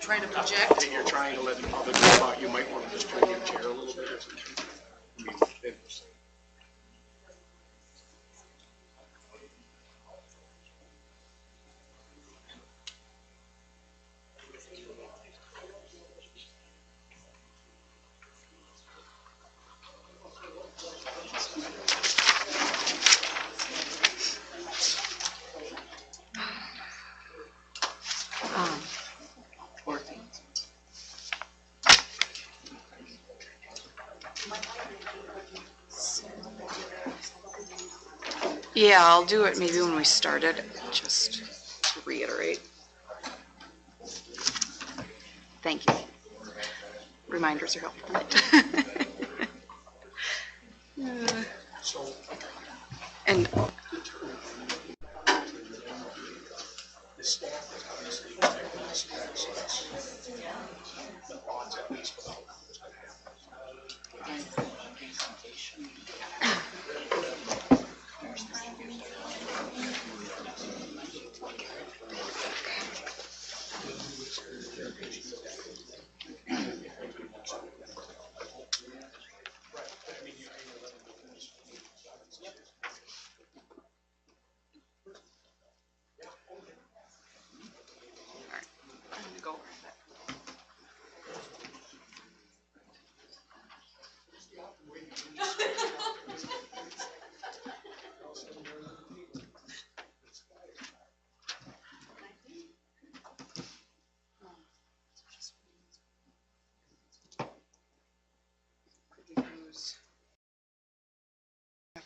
try to project. That you're trying to let the public know about, you might want to just turn your chair a little bit or something. I mean, Yeah, I'll do it maybe when we started, just to reiterate. Thank you. Reminders are helpful. And the staff is obviously protecting the staff, so that's the odds at least without what's going to happen.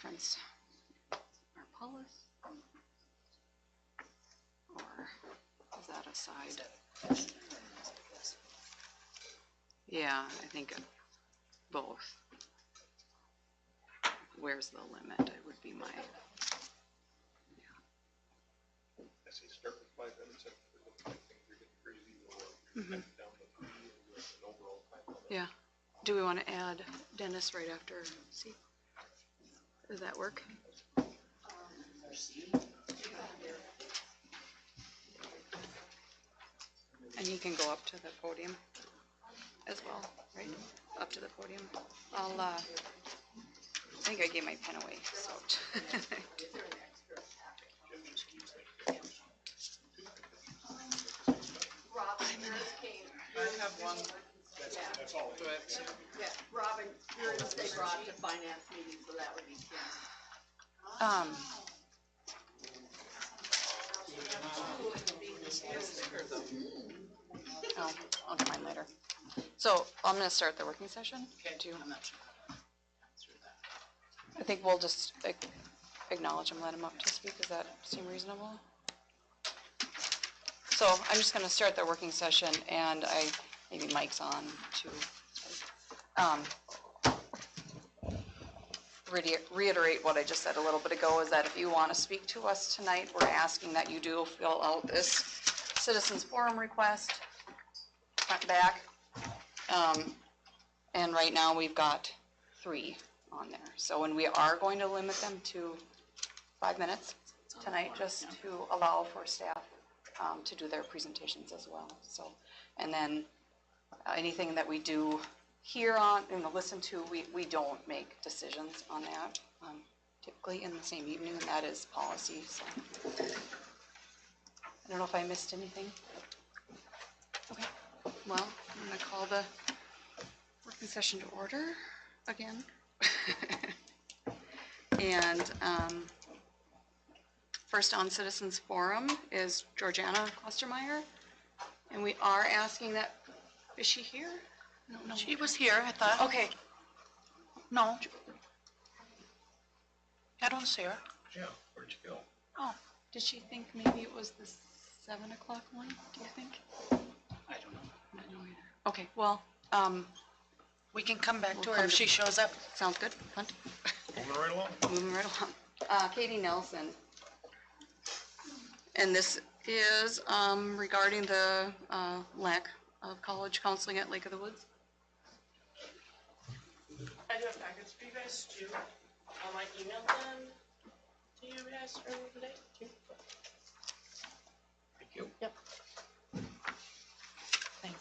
reference our policy, or is that aside? Yeah, I think both. Where's the limit? It would be my. I say start with 5 minutes if things are getting crazy, or down to 3 or an overall time limit. Yeah. Do we want to add Dennis right after C? Does that work? And he can go up to the podium as well, right? Up to the podium. I'll, I think I gave my pen away, so. I have one. That's all. Go ahead. Yeah, Robin, you're going to stay brought to finance meeting, so that would be Kim. Oh, I'll get mine later. So I'm going to start the working session. Okay, I'm not sure. I think we'll just acknowledge him, let him up to speak. Does that seem reasonable? So I'm just going to start the working session, and maybe Mike's on too. Reiterate what I just said a little bit ago, is that if you want to speak to us tonight, we're asking that you do fill out this citizens forum request, front back. And right now we've got 3 on there. So when we are going to limit them to 5 minutes tonight, just to allow for staff to do their presentations as well. So, and then anything that we do here on and listen to, we don't make decisions on that typically in the same evening, and that is policy. So I don't know if I missed anything. Okay, well, I'm going to call the working session to order again. And first on Citizens Forum is Georgiana Klostermeyer, and we are asking that, is she here? No. She was here, I thought. Okay. No. I don't see her. Yeah, where'd you go? Oh, did she think maybe it was the 7 o'clock one, do you think? I don't know. I don't know either. Okay, well, We can come back We'll to her come if to- she shows up. sounds good. Hunt. Moving right along. Moving right along. Katie Nelson. And this is regarding the lack of college counseling at Lake of the Woods. I do have packets for you guys too. I emailed them to you guys earlier today too. Thank you. Yep. Thank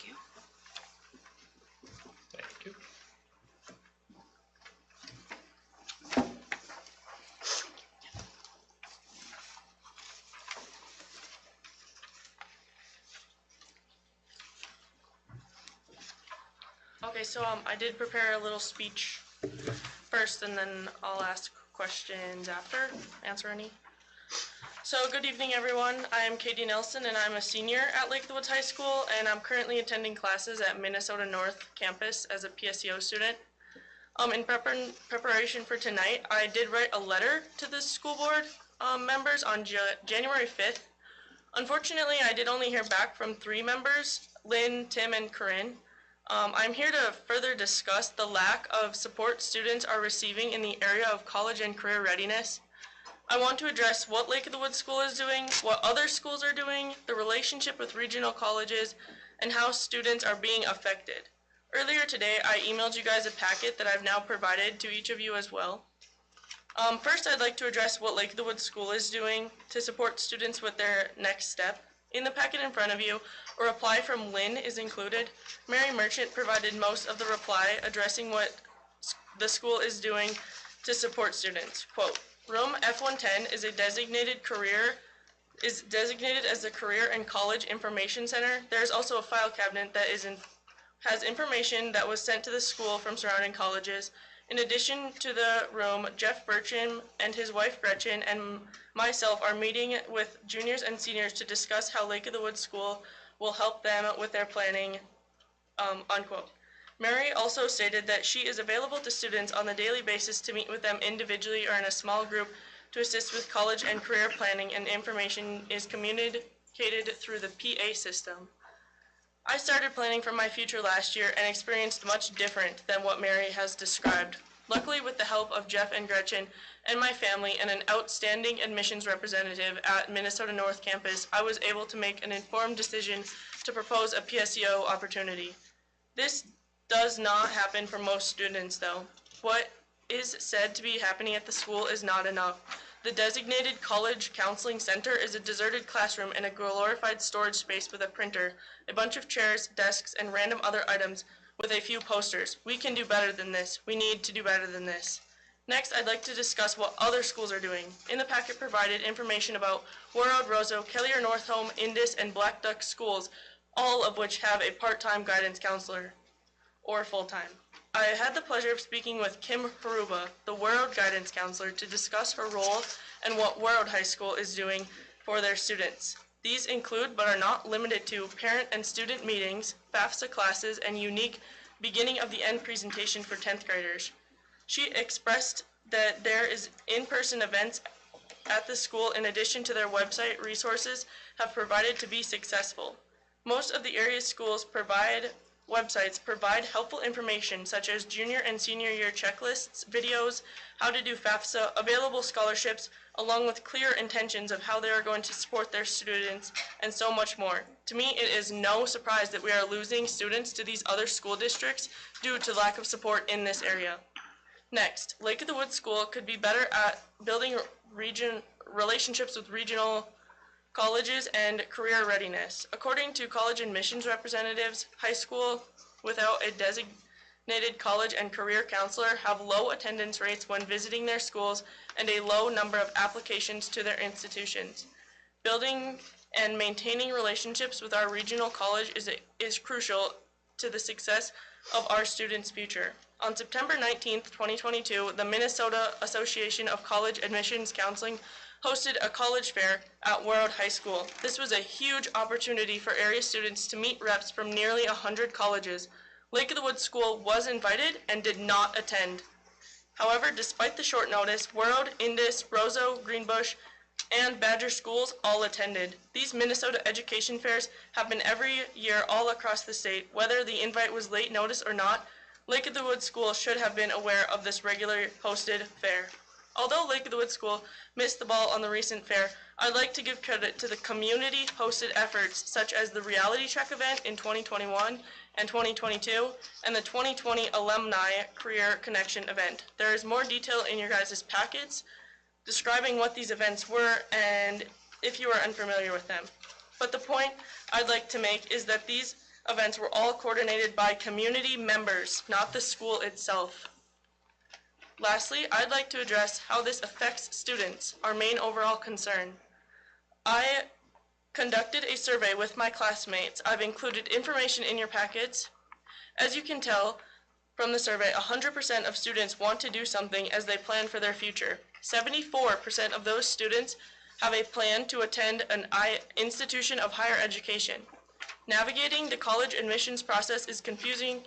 Okay, so I did prepare a little speech first, and then I'll ask questions after, answer any. So, good evening, everyone. I am Katie Nelson, and I'm a senior at Lake of the Woods High School, and I'm currently attending classes at Minnesota North campus as a PSEO student. In preparation for tonight, I did write a letter to the school board members on January 5th. Unfortunately, I did only hear back from 3 members, Lynn, Tim, and Corinne. I'm here to further discuss the lack of support students are receiving in the area of college and career readiness. I want to address what Lake of the Woods School is doing, what other schools are doing, the relationship with regional colleges, and how students are being affected. Earlier today, I emailed you guys a packet that I've now provided to each of you as well. First, I'd like to address what Lake of the Woods School is doing to support students with their next step. In the packet in front of you, a reply from Lynn is included. Mary Merchant provided most of the reply addressing what the school is doing to support students. Quote, Room F110 is designated as the Career and College Information Center. There is also a file cabinet that has information that was sent to the school from surrounding colleges. In addition to the room, Jeff Burcham and his wife Gretchen and myself are meeting with juniors and seniors to discuss how Lake of the Woods School will help them with their planning, unquote. Mary also stated that she is available to students on a daily basis to meet with them individually or in a small group to assist with college and career planning, and information is communicated through the PA system. I started planning for my future last year and experienced much different than what Mary has described. Luckily, with the help of Jeff and Gretchen and my family and an outstanding admissions representative at Minnesota North campus, I was able to make an informed decision to propose a PSEO opportunity. This does not happen for most students, though. What is said to be happening at the school is not enough. The designated college counseling center is a deserted classroom in a glorified storage space with a printer, a bunch of chairs, desks, and random other items with a few posters. We can do better than this. We need to do better than this. Next, I'd like to discuss what other schools are doing. In the packet provided information about Warroad, Roseau, Kellier, Northome, Indus, and Black Duck schools, all of which have a part-time guidance counselor or full-time. I had the pleasure of speaking with Kim Haruba, the Warroad guidance counselor, to discuss her role and what Warroad High School is doing for their students. These include, but are not limited to, parent and student meetings, FAFSA classes, and unique beginning of the end presentation for 10th graders. She expressed that there is in-person events at the school in addition to their website resources have provided to be successful. Most of the area's schools websites provide helpful information such as junior and senior year checklists, videos, how to do FAFSA, available scholarships, along with clear intentions of how they are going to support their students, and so much more. To me, it is no surprise that we are losing students to these other school districts due to lack of support in this area. Next, Lake of the Woods School could be better at building relationships with regional colleges and career readiness. According to college admissions representatives, high school without a designated college and career counselor have low attendance rates when visiting their schools and a low number of applications to their institutions. Building and maintaining relationships with our regional college is crucial to the success of our students' future. On September 19th, 2022, the Minnesota Association of College Admissions Counseling hosted a college fair at Warroad High School. This was a huge opportunity for area students to meet reps from nearly 100 colleges. Lake of the Woods School was invited and did not attend. However, despite the short notice, Warroad, Indus, Roseau, Greenbush, and Badger schools all attended. These Minnesota education fairs happen every year all across the state. Whether the invite was late notice or not, Lake of the Woods School should have been aware of this regularly hosted fair. Although Lake of the Woods School missed the ball on the recent fair, I'd like to give credit to the community-hosted efforts such as the Reality Check event in 2021 and 2022, and the 2020 Alumni Career Connection event. There is more detail in your guys' packets describing what these events were and if you are unfamiliar with them. But the point I'd like to make is that these events were all coordinated by community members, not the school itself. Lastly, I'd like to address how this affects students, our main overall concern. I conducted a survey with my classmates. I've included information in your packets. As you can tell, From the survey, 100% of students want to do something as they plan for their future. 74% of those students have a plan to attend an institution of higher education. Navigating the college admissions process is confusing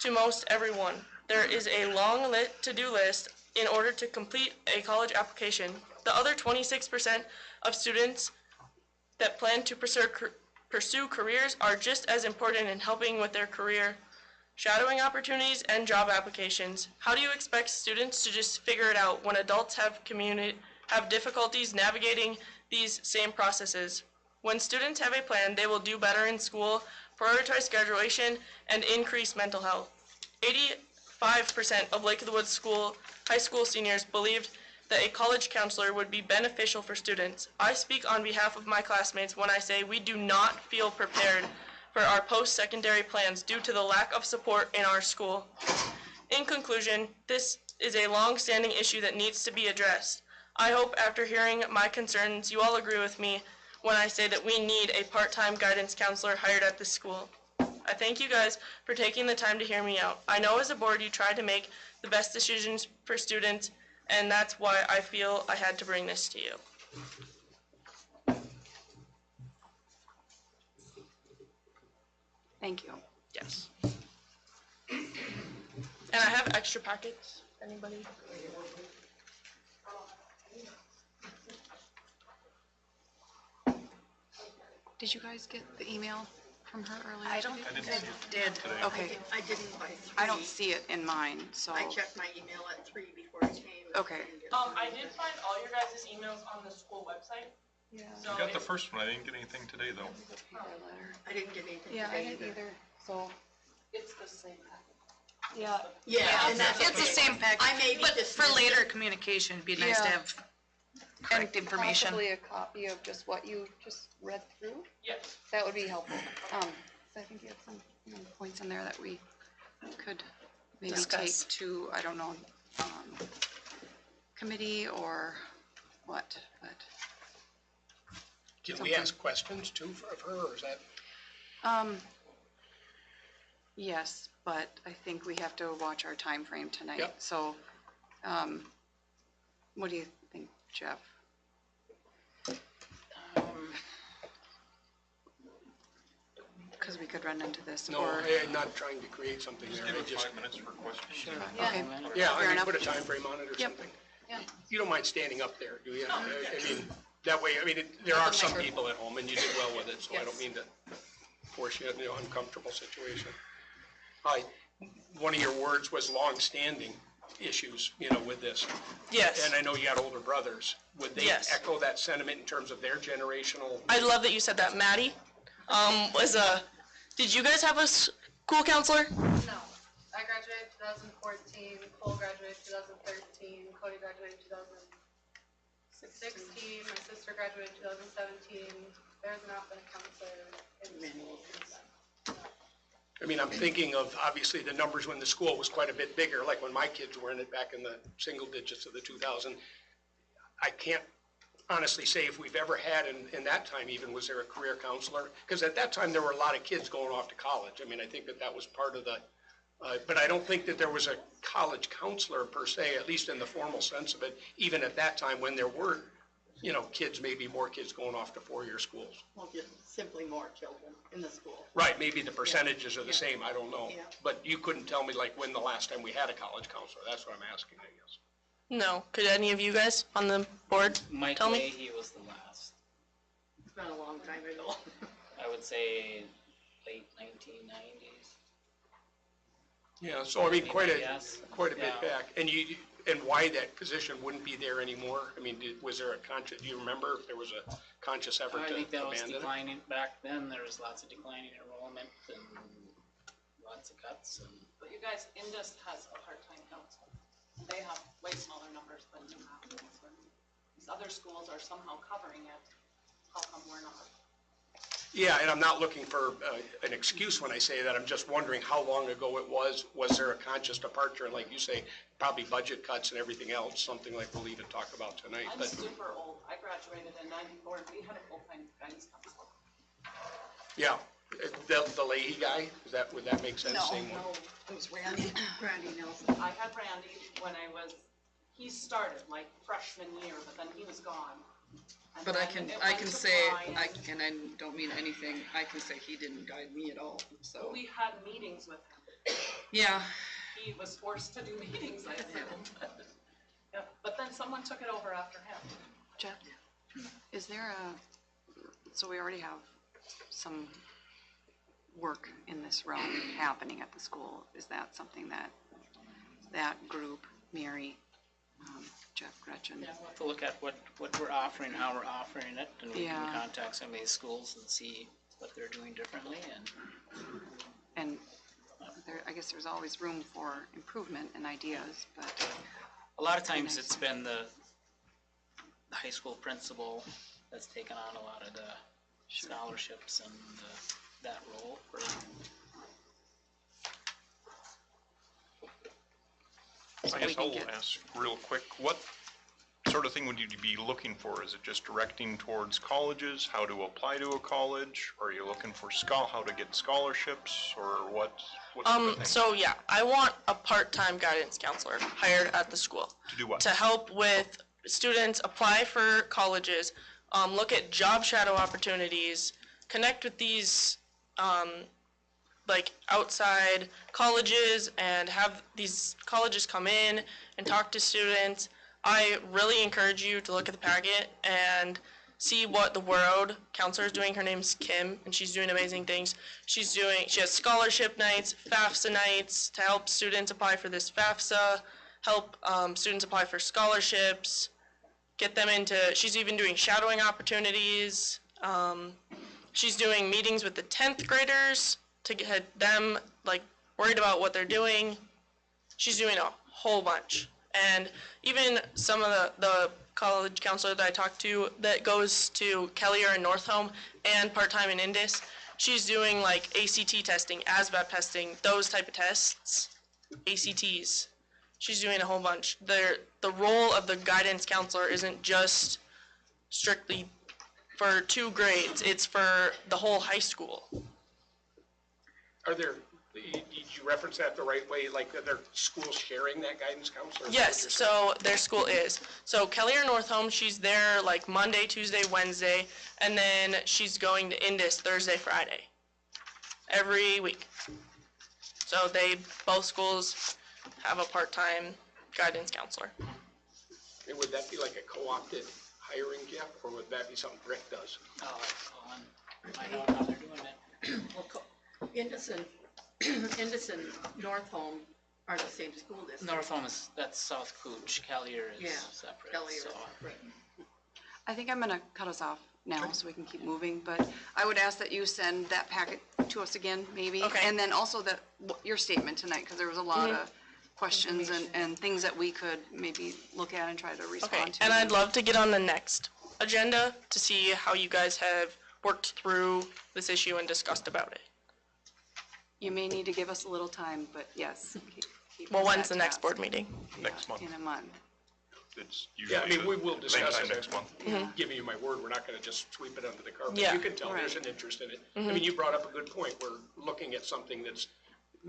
to most everyone. There is a long to-do list in order to complete a college application. The other 26% of students that plan to pursue careers are just as important in helping with their career shadowing opportunities and job applications. How do you expect students to just figure it out when adults have difficulties navigating these same processes? When students have a plan, they will do better in school, prioritize graduation, and increase mental health. 85% of Lakewood high school seniors believed that a college counselor would be beneficial for students. I speak on behalf of my classmates when I say we do not feel prepared for our post-secondary plans due to the lack of support in our school. In conclusion, this is a long-standing issue that needs to be addressed. I hope after hearing my concerns, you all agree with me when I say that we need a part-time guidance counselor hired at the school. I thank you guys for taking the time to hear me out. I know as a board you try to make the best decisions for students, and that's why I feel I had to bring this to you. Thank you. Yes. And I have extra packets, anybody? Did you guys get the email from her earlier? I don't think I did. Okay, I didn't by 3. I don't see it in mine, so, I checked my email at 3 before I came. Okay. I did find all your guys' emails on the school website. yeah. So I got the first one, I didn't get anything today, though. I didn't get anything Yeah, I today didn't either, so, it's the same packet. yeah. Yeah, and that's It's the okay. same package, I may be but for dismissed later it. communication, it'd be nice to Yeah. have correct information. Possibly a copy of just what you just read through, Yes. that would be helpful. So I think you have some points in there that we could maybe Discuss. take to, I don't know, committee or what, but, Can we ask questions too of her, or is that? yes, but I think we have to watch our time frame tonight. Yep. So, what do you think, Jeff? Because we could run into this, No, or, I'm not trying to create something Just there, give I us just, 5 minutes for questions. okay, yeah, I Fair mean, enough. put a time frame on it or Yep. something. Yeah. You don't mind standing up there, do you? I mean, that way, I mean, there are some people at home, and you did well with it, so I don't mean to force you into an uncomfortable situation. One of your words was long-standing issues, with this. Yes. And I know you got older brothers. Would they Yes. echo that sentiment in terms of their generational? I love that you said that. Maddie, did you guys have a school counselor? No, I graduated 2014, Cole graduated 2013, Cody graduated 2016, my sister graduated 2017. There's not been a counselor in school since then. I mean, I'm thinking of, obviously, the numbers when the school was quite a bit bigger, like when my kids were in it back in the single digits of the 2000. I can't honestly say if we've ever had, in that time even, was there a career counselor? Because at that time, there were a lot of kids going off to college. I mean, I think that was part of the, but I don't think that there was a college counselor per se, at least in the formal sense of it, even at that time when there were, kids, maybe more kids going off to four-year schools. Well, just simply more children in the school. Right, maybe the percentages are the same, I don't know. Yeah. But you couldn't tell me like when the last time we had a college counselor, that's what I'm asking, I guess. No. Could any of you guys on the board Mike tell me? Leahy was the last. It's been a long time ago. I would say late 1990s. Yeah, so I mean, quite a Yes. bit Yeah. back. And why that position wouldn't be there anymore? I mean, was there do you remember if there was a conscious effort I to think that was abandon it? declining, back then there was lots of declining enrollment and lots of cuts and. But you guys, Indus has a part-time council. They have way smaller numbers than you have. These other schools are somehow covering it. How come we're not? Yeah, and I'm not looking for an excuse when I say that. I'm just wondering how long ago it was. Was there a conscious departure? And like you say, probably budget cuts and everything else, something like we'll even talk about tonight. I'm But super old. I graduated in '94 and we had a full-time guidance counselor. yeah, The Leahy guy, would that make sense? Same one? No, it was Randy Nelson. I had Randy when he started like freshman year, but then he was gone. And But I then can, it I went can to say, Brian. and I don't mean anything, I can say he didn't guide me at all, so. We had meetings with him. Yeah, He was forced to do meetings, I assume. Yeah, but then someone took it over after him. Jeff, is there so we already have some work in this realm happening at the school. Is that something that group, Mary, Jeff, Gretchen? Yeah, we'll have to look at what we're offering, how we're offering it, and we can Yeah. contact some of these schools and see what they're doing differently, And I guess there's always room for improvement and ideas, but a lot of times it's been the high school principal that's taken on a lot of the scholarships and that role for. I guess I'll ask real quick, what sort of thing would you be looking for? Is it just directing towards colleges, how to apply to a college? Or are you looking for how to get scholarships, or what sort of thing? So yeah, I want a part-time guidance counselor hired at the school. To do what? To help with students apply for colleges, look at job shadow opportunities, connect with these, like outside colleges and have these colleges come in and talk to students. I really encourage you to look at the packet and see what the World counselor is doing. Her name's Kim, and she's doing amazing things. She has scholarship nights, FAFSA nights to help students apply for this FAFSA, help students apply for scholarships, get them into, she's even doing shadowing opportunities. She's doing meetings with the 10th graders to get them like worried about what they're doing. She's doing a whole bunch. And even some of the college counselor that I talked to that goes to Kelly or in Northome and part-time in Indus, she's doing like ACT testing, ASVAB testing, those type of tests, ACTs. She's doing a whole bunch. The role of the guidance counselor isn't just strictly for 2 grades, it's for the whole high school. Did you reference that the right way, like are there schools sharing that guidance counselor? Yes, so their school is. So Kelly or Northome, she's there like Monday, Tuesday, Wednesday, and then she's going to Indus Thursday, Friday, every week. So both schools have a part-time guidance counselor. And would that be like a co-opted hiring, Jeff, or would that be something Rick does? Oh, find out how they're doing it. Well, Indus and Northome are the same school district. Northome that's South Cooch, Callier Yeah, is separate, Kelly so. is separate. I think I'm gonna cut us off now so we can keep moving, but I would ask that you send that packet to us again, maybe. Okay. And then also your statement tonight, because there was a lot of questions and things that we could maybe look at and try to Okay, respond to. and I'd love to get on the next agenda to see how you guys have worked through this issue and discussed about it. You may need to give us a little time, but yes. keep Well, us when's at the next task. board meeting? Next month. In a month. It's Yeah, I usually mean, we will the same discuss time it. next month. Giving you my word, we're not gonna just sweep it under the carpet. Yeah. You can tell there's Right. an interest in it. I mean, you brought up a good point. We're looking at something that's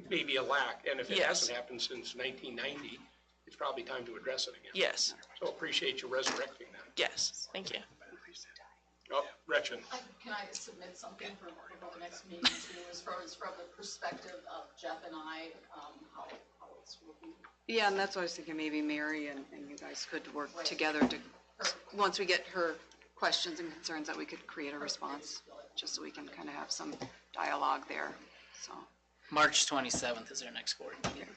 maybe a lack, and if it Yes. hasn't happened since 1990, it's probably time to address it again. Yes, So appreciate you resurrecting that. yes, thank you. Oh, Gretchen, Can I submit something for the next meeting too, as far as from the perspective of Jeff and I, how it's working? Yeah, and that's what I was thinking, maybe Mary and you guys could work together to, once we get her questions and concerns, that we could create a response, just so we can kind of have some dialogue there, so. March 27th is our next board meeting.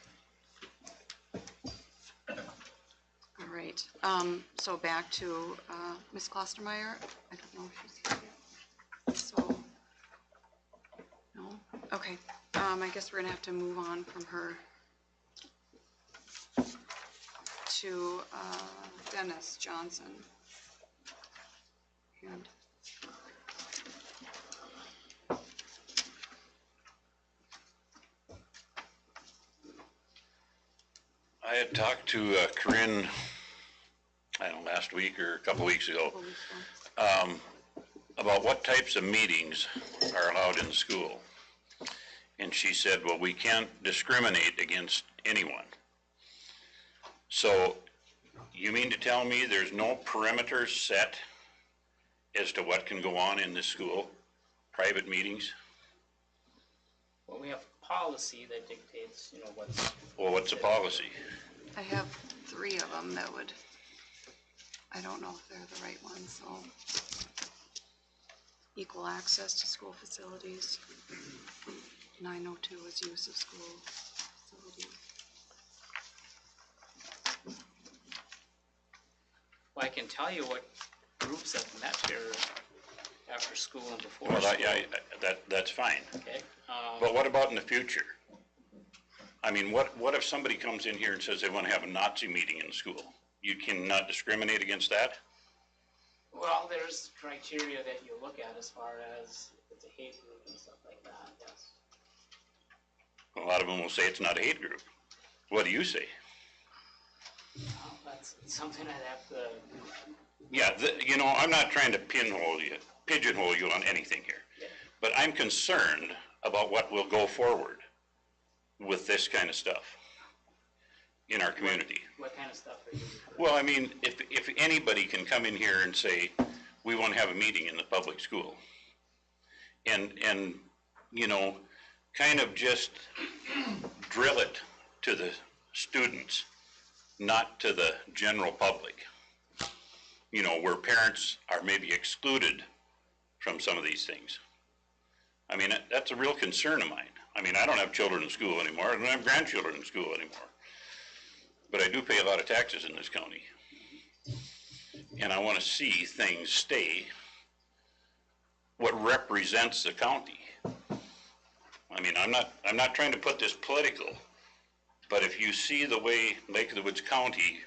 All right, so back to Ms. Klostermeyer. I don't know if she's here yet. So, no? Okay, I guess we're gonna have to move on from her to Dennis Johnson. And I had talked to Corinne, I don't know, last week or a couple weeks ago. about what types of meetings are allowed in the school. And she said, well, we can't discriminate against anyone. So you mean to tell me there's no perimeters set as to what can go on in this school, private meetings? Well, we have policy that dictates, you know, what's. Well, what's the policy? I have 3 of them that would, I don't know if they're the right ones, so. Equal access to school facilities. 902 is use of school facilities. Well, I can tell you what groups have met here after school and before Well, school. that's fine. Okay, But what about in the future? I mean, what if somebody comes in here and says they want to have a Nazi meeting in school? You cannot discriminate against that? well, there's criteria that you look at as far as if it's a hate group and stuff like that, yes. A lot of them will say it's not a hate group. What do you say? Well, that's something I'd have to, Yeah, you know, I'm not trying to pigeonhole you on anything here. But I'm concerned about what will go forward with this kind of stuff in our community. what kind of stuff are you referring to? Well, I mean, if anybody can come in here and say, we want to have a meeting in the public school, and, you know, kind of just drill it to the students, not to the general public, you know, where parents are maybe excluded from some of these things. I mean, that's a real concern of mine. I mean, I don't have children in school anymore. I don't have grandchildren in school anymore. But I do pay a lot of taxes in this county. And I want to see things stay what represents the county. I mean, I'm not trying to put this political, but if you see the way Lake of the Woods County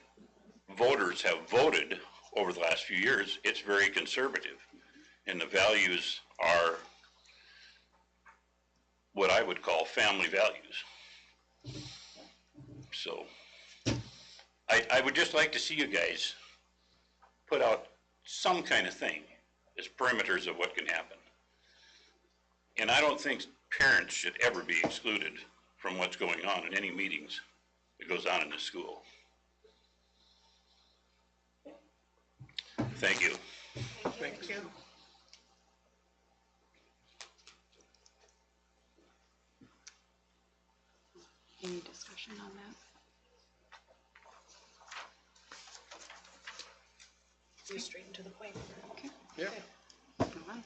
voters have voted over the last few years, it's very conservative. And the values are what I would call family values. So I would just like to see you guys put out some kind of thing as perimeters of what can happen. And I don't think parents should ever be excluded from what's going on in any meetings that goes on in this school. Thank you. Thank you. Any discussion on that? You're straight to the point. Okay. Yeah. Move on.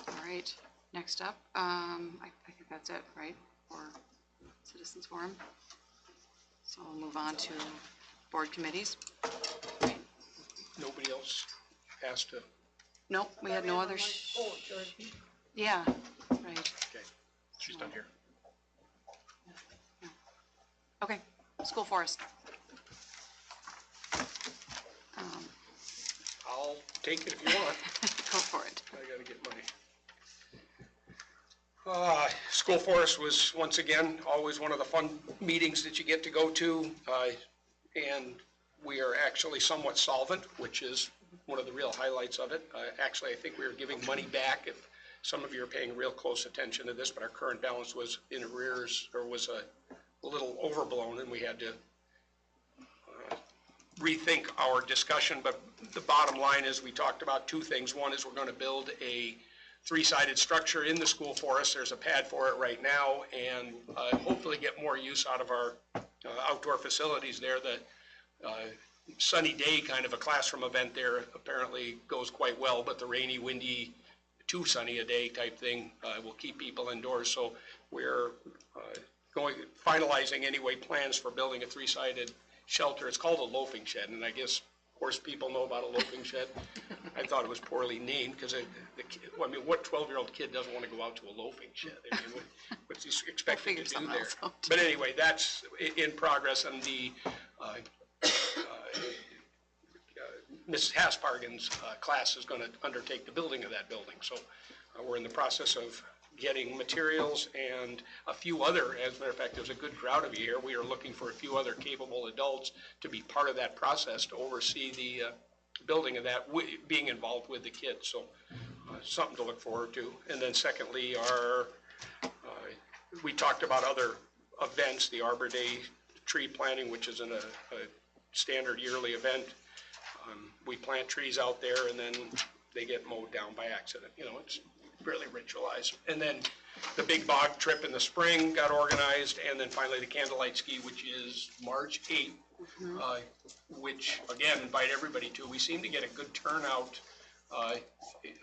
All right, next up, I think that's it, right, for Citizens Forum? So we'll move on to board committees. Nobody else has to, Nope, we had no other, Oh, George. yeah, right, okay. She's done here. okay, school forest. I'll take it if you want. Go for it. I gotta get money. School forest was, once again, always one of the fun meetings that you get to go to. And we are actually somewhat solvent, which is one of the real highlights of it. Actually, I think we are giving money back if some of you are paying real close attention to this, but our current balance was in arrears, or was a little overblown, and we had to rethink our discussion. But the bottom line is, we talked about 2 things. One is we're going to build a 3-sided structure in the school forest. There's a pad for it right now, and hopefully get more use out of our outdoor facilities there. The sunny day kind of a classroom event there apparently goes quite well, but the rainy, windy, too sunny a day type thing will keep people indoors. So we're finalizing anyway plans for building a 3-sided shelter. It's called a loafing shed, and I guess, of course, people know about a loafing shed. I thought it was poorly named because I mean, what 12-year-old kid doesn't want to go out to a loafing shed? I mean, what's he expected to do there? But anyway, that's in progress, and the Mrs. Haspargen's class is going to undertake the building of that building. So we're in the process of getting materials and a few other, as a matter of fact, there's a good crowd of you here. We are looking for a few other capable adults to be part of that process, to oversee the building of that, being involved with the kids. So something to look forward to. And then secondly, we talked about other events, the Arbor Day tree planting, which is a standard yearly event. We plant trees out there and then they get mowed down by accident. You know, it's really ritualized. And then the big bog trip in the spring got organized, and then finally the candlelight ski, which is March 8th, which again, invite everybody to. We seem to get a good turnout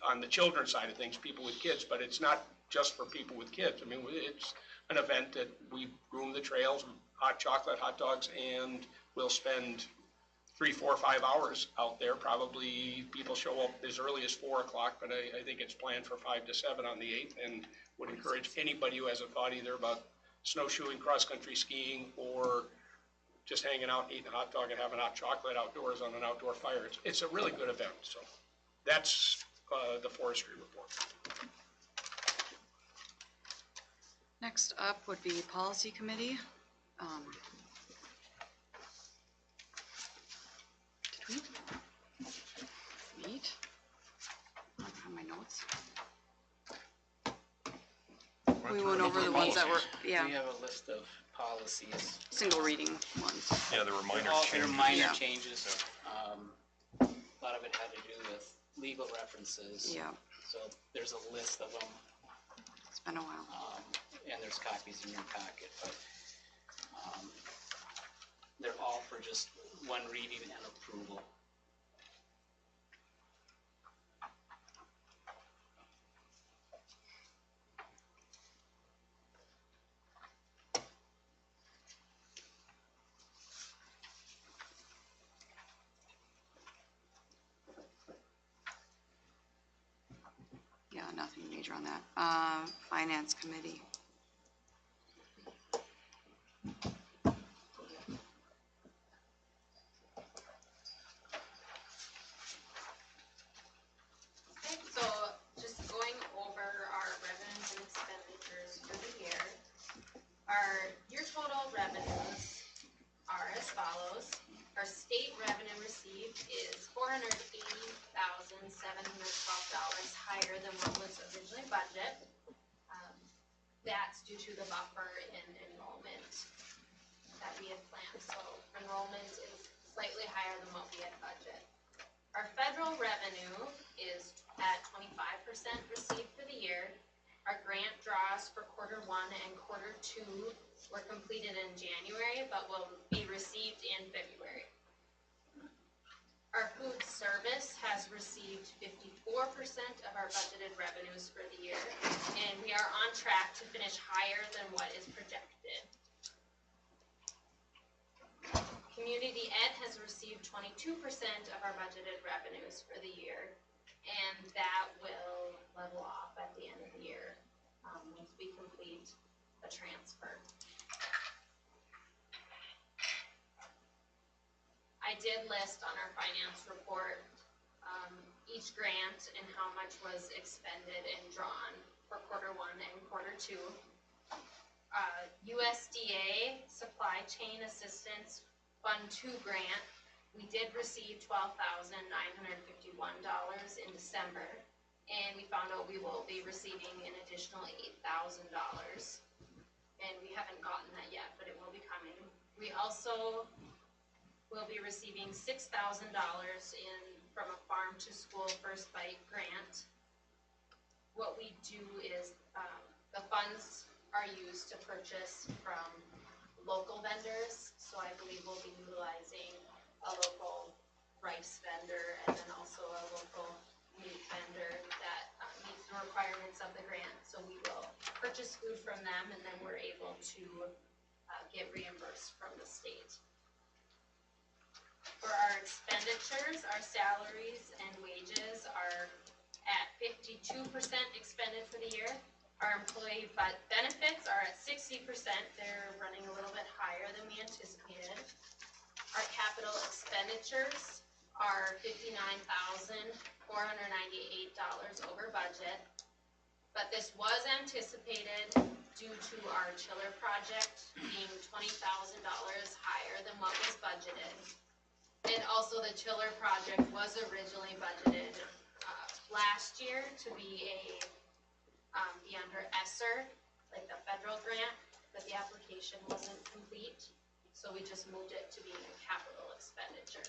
on the children's side of things, people with kids, but it's not just for people with kids. I mean, it's an event that we groom the trails, hot chocolate, hot dogs, and we'll spend 3, 4, 5 hours out there. Probably people show up as early as 4 o'clock, but I think it's planned for 5 to 7 on the 8th, and would encourage anybody who has a thought either about snowshoeing, cross-country skiing, or just hanging out, eating a hot dog and having hot chocolate outdoors on an outdoor fire. It's a really good event, so that's the forestry report. Next up would be policy committee. Did we meet? I don't have my notes. We went over the ones that were, yeah, We have a list of policies. single reading ones. Yeah, there were minor All there are changes. minor Yeah. changes. A lot of it had to do with legal references. Yeah, So there's a list of them, it's been a while. and there's copies in your packet, but they're all for just one reading and approval. Yeah, nothing major on that. Finance committee. Okay, so just going over our revenues and expenditures for the year. Our year total revenues are as follows. Our state revenue received is $480,712 higher than what was originally budgeted. That's due to the buffer in enrollment that we had planned. So enrollment is slightly higher than what we had budgeted. Our federal revenue is at 25% received for the year. Our grant draws for quarter 1 and quarter 2 were completed in January, but will be received in February. Our food service has received 54% of our budgeted revenues for the year, and we are on track to finish higher than what is projected. Community ed has received 22% of our budgeted revenues for the year, and that will level off at the end of the year once we complete the transfer. I did list on our finance report each grant and how much was expended and drawn for quarter 1 and quarter 2. USDA Supply Chain Assistance Fund 2 grant, we did receive $12,951 in December, and we found out we will be receiving an additional $8,000, and we haven't gotten that yet, but it will be coming. We also will be receiving $6,000 from a Farm to School First Bite grant. What we do is the funds are used to purchase from local vendors, so I believe we'll be utilizing a local rice vendor and then also a local meat vendor that meets the requirements of the grant. So we will purchase food from them, and then we're able to get reimbursed from the state. For our expenditures, our salaries and wages are at 52% expended for the year. Our employee benefits are at 60%. They're running a little bit higher than we anticipated. Our capital expenditures are $59,498 over budget. But this was anticipated due to our chiller project being $20,000 higher than what was budgeted. And also the chiller project was originally budgeted last year to be be under ESSER, like the federal grant, but the application wasn't complete, so we just moved it to being a capital expenditure.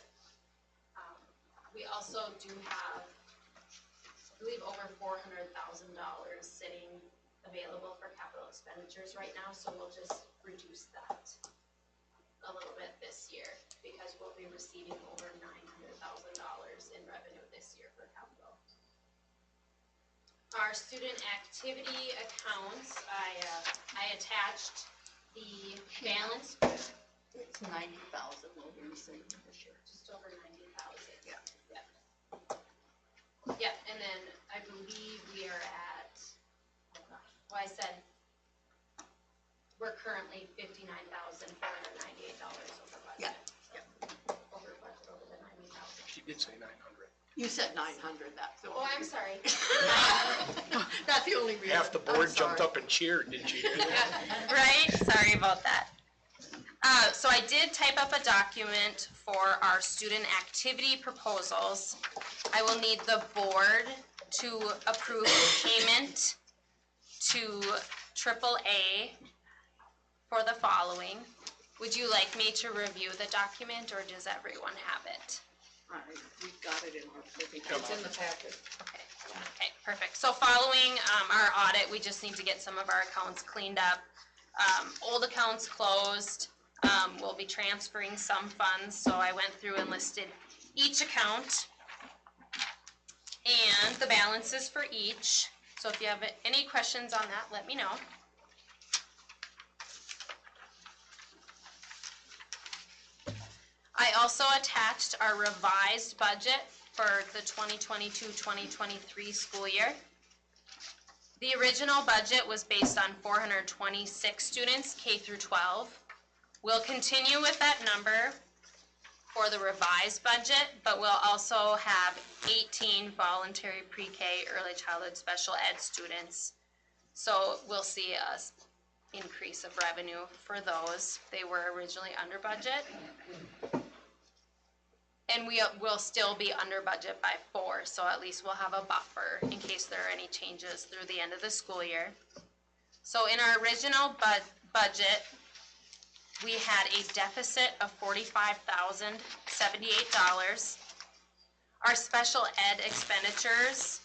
We also do have, I believe, over $400,000 sitting available for capital expenditures right now, so we'll just reduce that a little bit this year, because we'll be receiving over $900,000 in revenue this year for capital. Our student activity accounts, I attached the balance, It's 90,000, what were you saying this year? just over 90,000. Yeah. Yep, and then I believe we are at, well, I said, we're currently $59,498 over budget. Yeah. Over budget, over the 90,000. She did say 900. You said 900, that's the Oh, only I'm reason. sorry. That's the only reason. Half the I'm board jumped sorry. up and cheered, didn't you? Right, sorry about that. So I did type up a document for our student activity proposals. I will need the board to approve payment to AAA for the following. Would you like me to review the document, or does everyone have it? All right, we've got it in our, it's in the packet. Okay, perfect. So following our audit, we just need to get some of our accounts cleaned up. Old accounts closed. We'll be transferring some funds, so I went through and listed each account and the balances for each. So if you have any questions on that, let me know. I also attached our revised budget for the 2022-2023 school year. The original budget was based on 426 students, K through 12. We'll continue with that number for the revised budget, but we'll also have 18 voluntary pre-K early childhood special ed students. So we'll see a increase of revenue for those. They were originally under budget. And we will still be under budget by 4, so at least we'll have a buffer in case there are any changes through the end of the school year. So in our original budget, we had a deficit of $45,078. Our special ed expenditures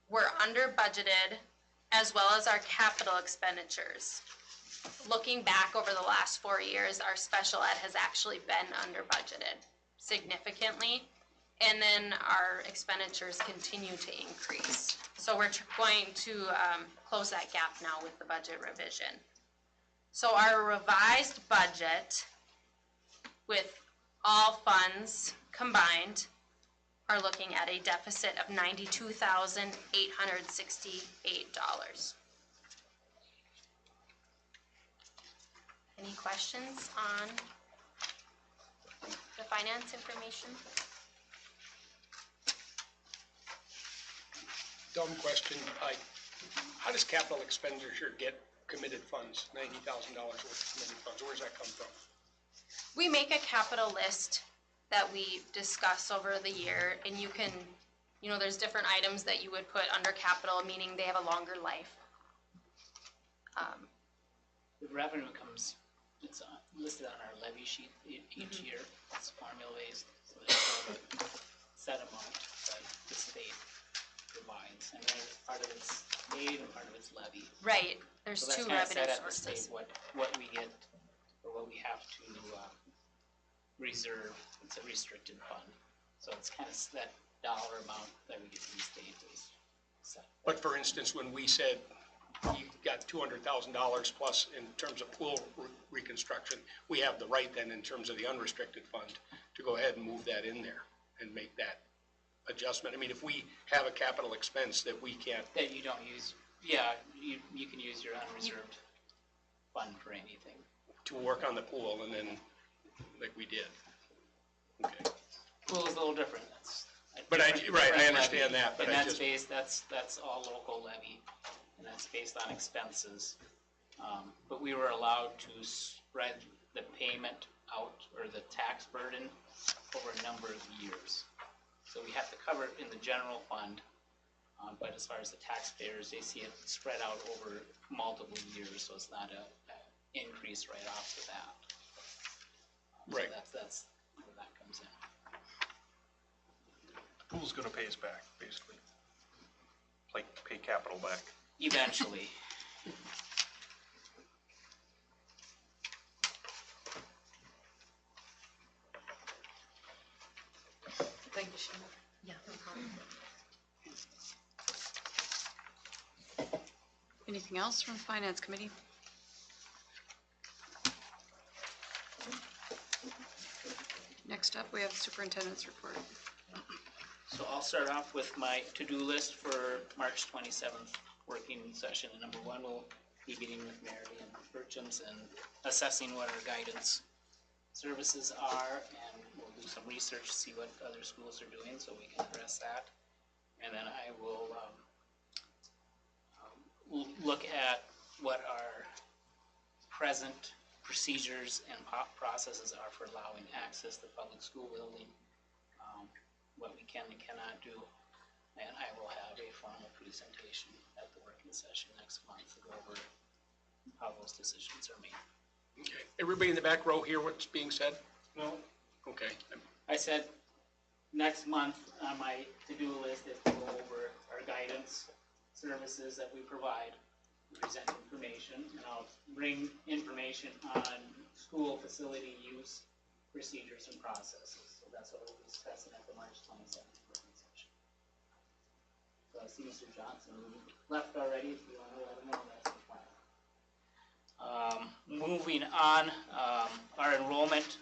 were under budgeted, as well as our capital expenditures. Looking back over the last 4 years, our special ed has actually been under budgeted significantly, and then our expenditures continue to increase. So we're going to close that gap now with the budget revision. So our revised budget with all funds combined are looking at a deficit of $92,868. Any questions on the finance information? Dumb question, how does capital expenditure get committed funds, $90,000 worth of committed funds? Where does that come from? We make a capital list that we discuss over the year, and you can, there's different items that you would put under capital, meaning they have a longer life. The revenue comes, it's listed on our levy sheet each year. It's formula based, so there's a set amount that the state provides. And then part of it's paid and part of it's levy. Right, there's So that's two kinda revenue set at the sources. state what we get, or what we have to reserve. It's a restricted fund. So it's kind of that dollar amount that we get from the state is set. But for instance, when we said you got $200,000 plus in terms of pool reconstruction, we have the right then in terms of the unrestricted fund to go ahead and move that in there and make that adjustment. I mean, if we have a capital expense that we can't, That you don't use, yeah, you can use your unreserved fund for anything. to work on the pool and then, like we did. Okay. Pool is a little different, that's. a But I different understand levy. that, but And I that's just- based, that's all local levy, and that's based on expenses. But we were allowed to spread the payment out, or the tax burden, over a number of years. So we have to cover it in the general fund, but as far as the taxpayers, they see it spread out over multiple years, so it's not a increase right off the bat. Right. So that's where that comes in. Pool's gonna pay us back, basically. Like, pay capital back. Eventually. Thank you, Sheena. Yeah, no problem. Anything else from the Finance Committee? Next up, we have Superintendent's report. So I'll start off with my to-do list for March 27th working session. And number one, we'll be meeting with Mary and Burchams and assessing what our guidance services are, and we'll do some research to see what other schools are doing so we can address that. And then I will look at what our present procedures and processes are for allowing access to the public school building, what we can and cannot do. And I will have a formal presentation at the working session next month to go over how those decisions are made. Okay. Everybody in the back row hear what's being said? No. Okay. I said next month on my to-do list is to go over our guidance services that we provide, present information, and I'll bring information on school facility use, procedures, and processes. So that's what we'll be discussing at the March 27th working session. So I see Mr. Johnson left already. If you want to let him know, that's the plan. Moving on, our enrollment,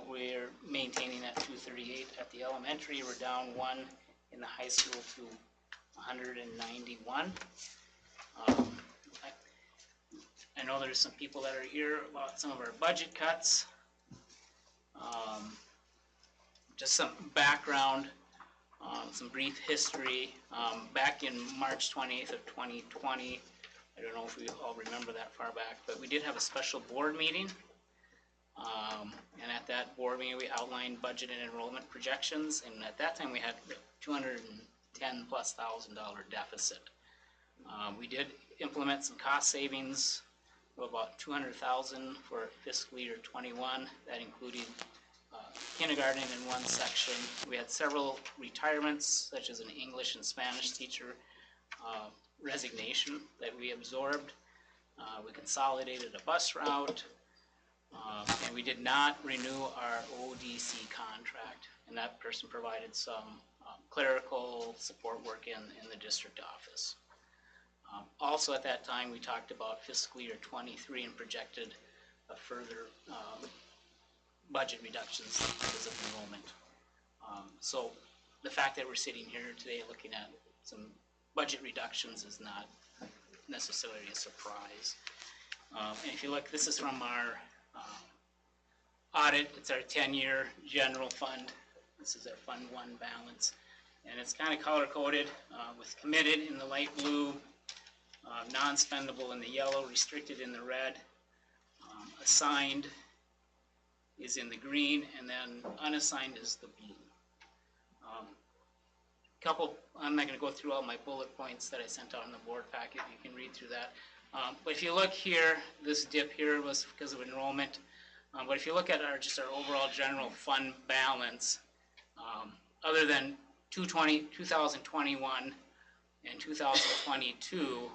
we're maintaining at 238 at the elementary. We're down 1 in the high school to 191. I know there's some people that are here about some of our budget cuts. Just some background, some brief history. Back in March 20th of 2020, I don't know if we all remember that far back, but we did have a special board meeting. And at that board meeting, we outlined budget and enrollment projections. And at that time, we had $210,000+ deficit. We did implement some cost savings of about $200,000 for fiscal year 21. That included kindergarten in one section. We had several retirements, such as an English and Spanish teacher resignation that we absorbed. We consolidated a bus route, and we did not renew our ODC contract, and that person provided some clerical support work in the district office. Also at that time, we talked about fiscal year 23 and projected a further budget reductions because of enrollment. So the fact that we're sitting here today looking at some budget reductions is not necessarily a surprise. And if you look, this is from our audit. It's our 10-year general fund. This is our Fund 1 balance. And it's kind of color-coded with committed in the light blue, non-spendable in the yellow, restricted in the red, assigned is in the green, and then unassigned is the blue. I'm not going to go through all my bullet points that I sent out in the board packet. You can read through that. But if you look here, this dip here was because of enrollment. But if you look at just our overall general fund balance, other than 2021 and 2022, you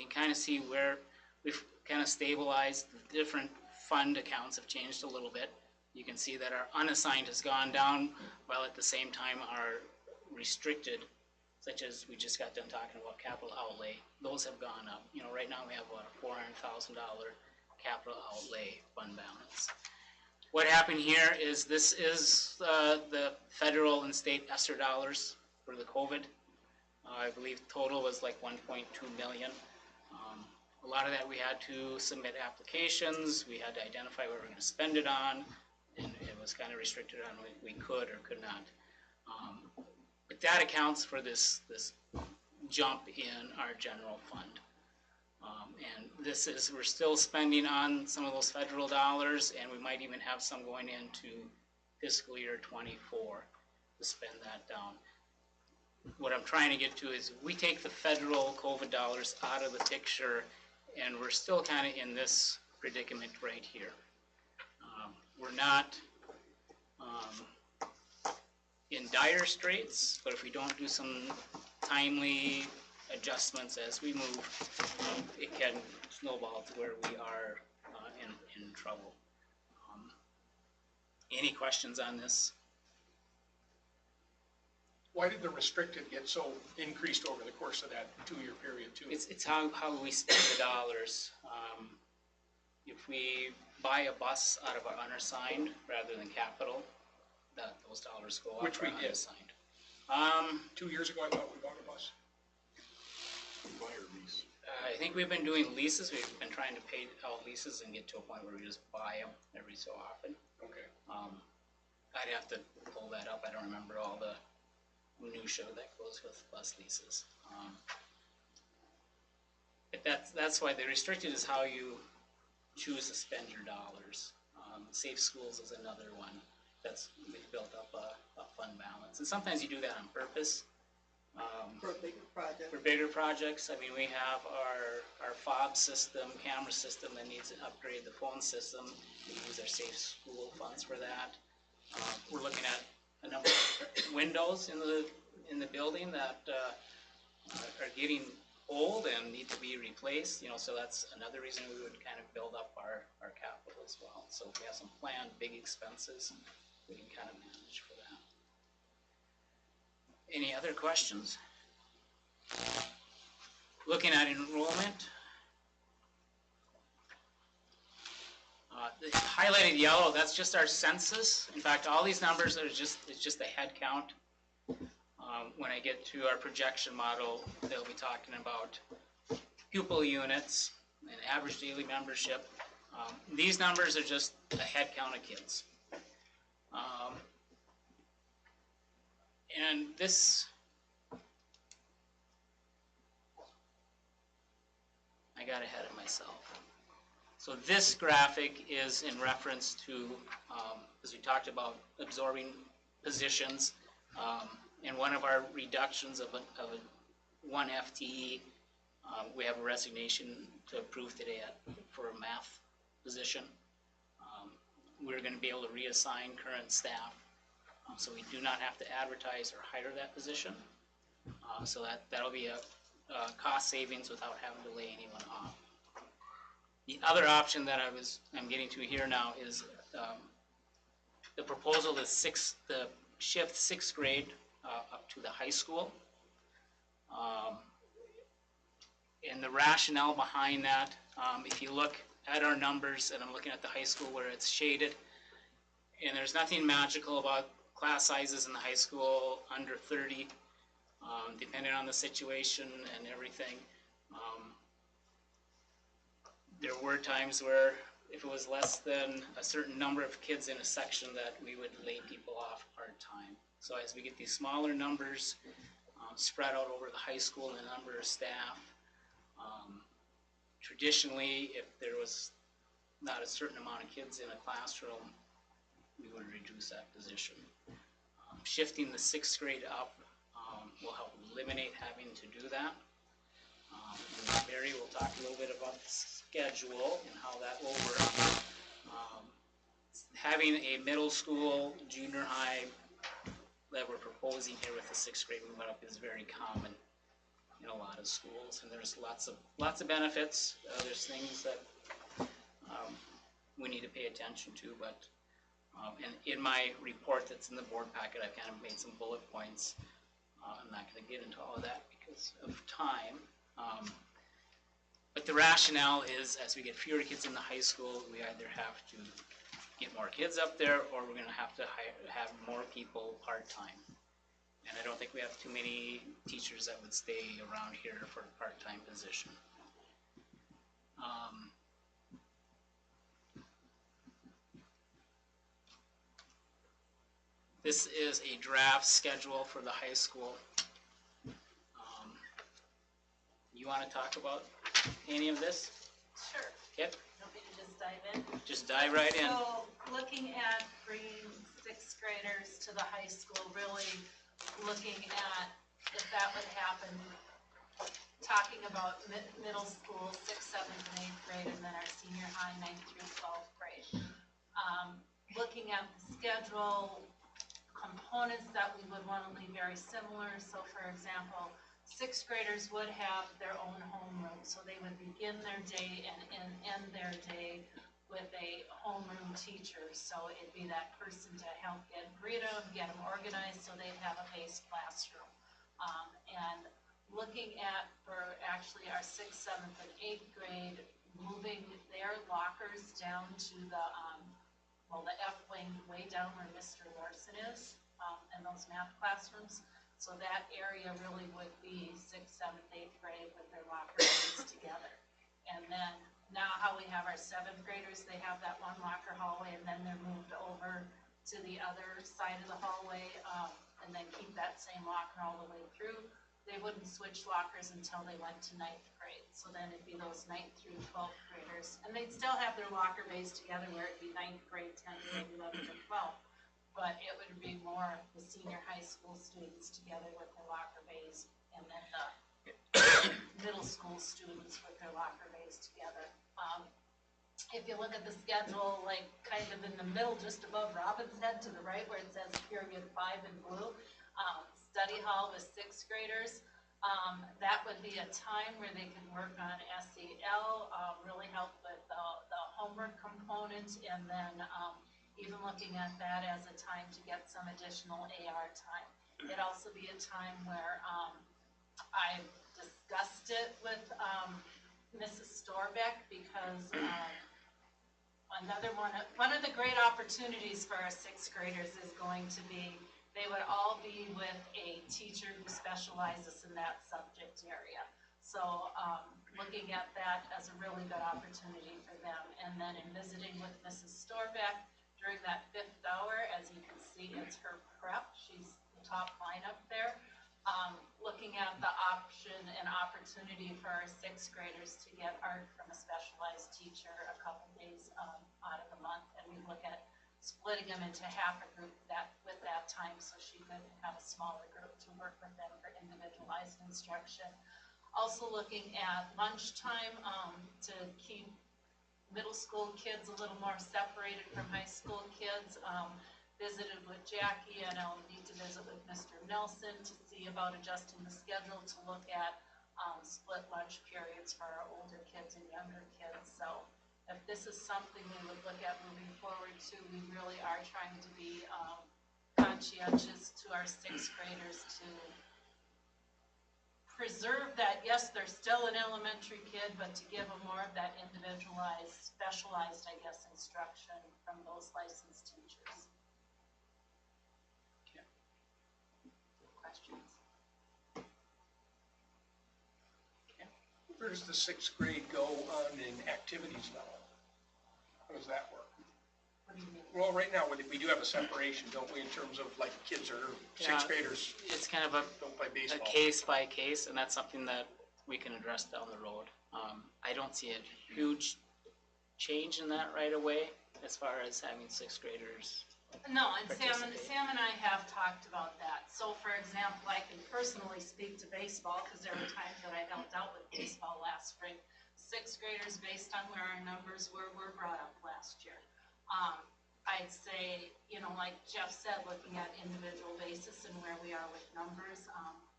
can kind of see where we've kind of stabilized. The different fund accounts have changed a little bit. You can see that our unassigned has gone down, while at the same time our restricted, such as we just got done talking about capital outlay, those have gone up. You know, right now we have about a $400,000 capital outlay fund balance. What happened here is this is the federal and state ESSER dollars for the COVID. I believe total was like 1.2 million. A lot of that we had to submit applications, we had to identify what we were going to spend it on, and it was kind of restricted on what we could or could not. But that accounts for this jump in our general fund. And this is, we're still spending on some of those federal dollars, and we might even have some going into fiscal year 24. spend that down. What I'm trying to get to is we take the federal COVID dollars out of the picture and we're still kind of in this predicament right here. We're not in dire straits, but if we don't do some timely adjustments as we move, it can snowball to where we are in trouble. Any questions on this? Why did the restricted get so increased over the course of that 2-year period too? It's how we spend the dollars. If we buy a bus out of our unassigned rather than capital, those dollars go up. Which we for did. unassigned. 2 years ago, I thought we bought a bus. Buy or lease? I think we've been doing leases. We've been trying to pay out leases and get to a point where we just buy them every so often. Okay. I'd have to pull that up. I don't remember all the minutia that goes with bus leases. But that's why the restricted is how you choose to spend your dollars. Safe schools is another one we've built up a fund balance, and sometimes you do that on purpose. For a bigger project. For bigger projects, I mean, we have our fob system, camera system that needs to upgrade the phone system. We use our safe school funds for that. We're looking at a number of windows in the building that are getting old and need to be replaced, so that's another reason we would kind of build up our capital as well. So if we have some planned big expenses, we can kind of manage for that. Any other questions? Looking at enrollment. The highlighted yellow, that's just our census. In fact, all these numbers are it's just a head count. When I get to our projection model, they'll be talking about pupil units and average daily membership. These numbers are just a head count of kids. And this, I got ahead of myself. So this graphic is in reference to, as we talked about, absorbing positions. And one of our reductions of one FTE, we have a resignation to approve today for a math position. We're going to be able to reassign current staff, so we do not have to advertise or hire that position. So that'll be a cost savings without having to lay anyone off. The other option that I'm getting to here now is the proposal is the shift 6th grade up to the high school. And the rationale behind that, if you look at our numbers, and I'm looking at the high school where it's shaded, and there's nothing magical about class sizes in the high school under 30, depending on the situation and everything. There were times where if it was less than a certain number of kids in a section that we would lay people off part-time. So as we get these smaller numbers spread out over the high school and the number of staff, traditionally, if there was not a certain amount of kids in a classroom, we would reduce that position. Shifting the 6th grade up will help eliminate having to do that. And Barry will talk a little bit about the schedule and how that will work. Having a middle school, junior high that we're proposing here with the 6th grade movement up is very common in a lot of schools, and there's lots of benefits. There's things that we need to pay attention to, but and in my report that's in the board packet, I've kind of made some bullet points. I'm not going to get into all of that because of time. But the rationale is, as we get fewer kids in the high school, we either have to get more kids up there, or we're going to have have more people part-time. And I don't think we have too many teachers that would stay around here for a part-time position. This is a draft schedule for the high school. You want to talk about any of this? Sure. Okay. Want me to just dive in? Just dive right in. So, looking at bringing sixth graders to the high school, really looking at if that would happen, talking about middle school, sixth, seventh, and eighth grade, and then our senior high, ninth through 12th grade. Looking at the schedule, components that we would want to leave very similar. So for example, sixth graders would have their own homeroom, so they would begin their day and end their day with a homeroom teacher. So it'd be that person to help greet them, get them organized, so they'd have a base classroom. And looking at, for actually our sixth, seventh, and eighth grade, moving their lockers down to the F wing way down where Mr. Larson is, and those math classrooms. So that area really would be sixth, seventh, eighth grade with their lockers together. And then now how we have our seventh graders, they have that one locker hallway, and then they're moved over to the other side of the hallway, and then keep that same locker all the way through. They wouldn't switch lockers until they went to ninth grade. So then it'd be those 9th through 12th graders. And they'd still have their locker bays together where it'd be 9th grade, 10th grade, 11th, and 12th. But it would be more the senior high school students together with their locker bays, and then the middle school students with their locker bays together. If you look at the schedule, like kind of in the middle, just above Robin's head to the right where it says period 5 in blue, study hall with 6th graders. That would be a time where they can work on SEL, really help with the homework component, and then even looking at that as a time to get some additional AR time. It'd also be a time where I discussed it with Mrs. Storbeck, because one of the great opportunities for our 6th graders is going to be they would all be with a teacher who specializes in that subject area. So looking at that as a really good opportunity for them. And then in visiting with Mrs. Storbeck during that 5th hour, as you can see, it's her prep. She's the top line up there. Looking at the option and opportunity for our 6th graders to get art from a specialized teacher a couple days out of the month. And we look at splitting them into half a group with that time, so she could have a smaller group to work with them for individualized instruction. Also looking at lunchtime to keep middle school kids a little more separated from high school kids. Visited with Jackie, and I'll need to visit with Mr. Nelson to see about adjusting the schedule to look at split lunch periods for our older kids and younger kids. So if this is something we would look at moving forward to, we really are trying to be conscientious to our 6th graders to preserve that, yes, they're still an elementary kid, but to give them more of that individualized, specialized, I guess, instruction from those licensed teachers. Okay. Questions? Okay. Where does the 6th grade go on an activities level? How does that work? What do you mean? Well, right now, we do have a separation, don't we, in terms of like kids or 6th graders It's kind of a don't play baseball. case by case, and that's something that we can address down the road. I don't see a huge change in that right away as far as having 6th graders. No, and Sam Participate. and I have talked about that. So for example, I can personally speak to baseball, because there were times that I helped out with baseball last spring. 6th graders, based on where our numbers were brought up last year. I'd say, like Jeff said, looking at individual basis and where we are with numbers,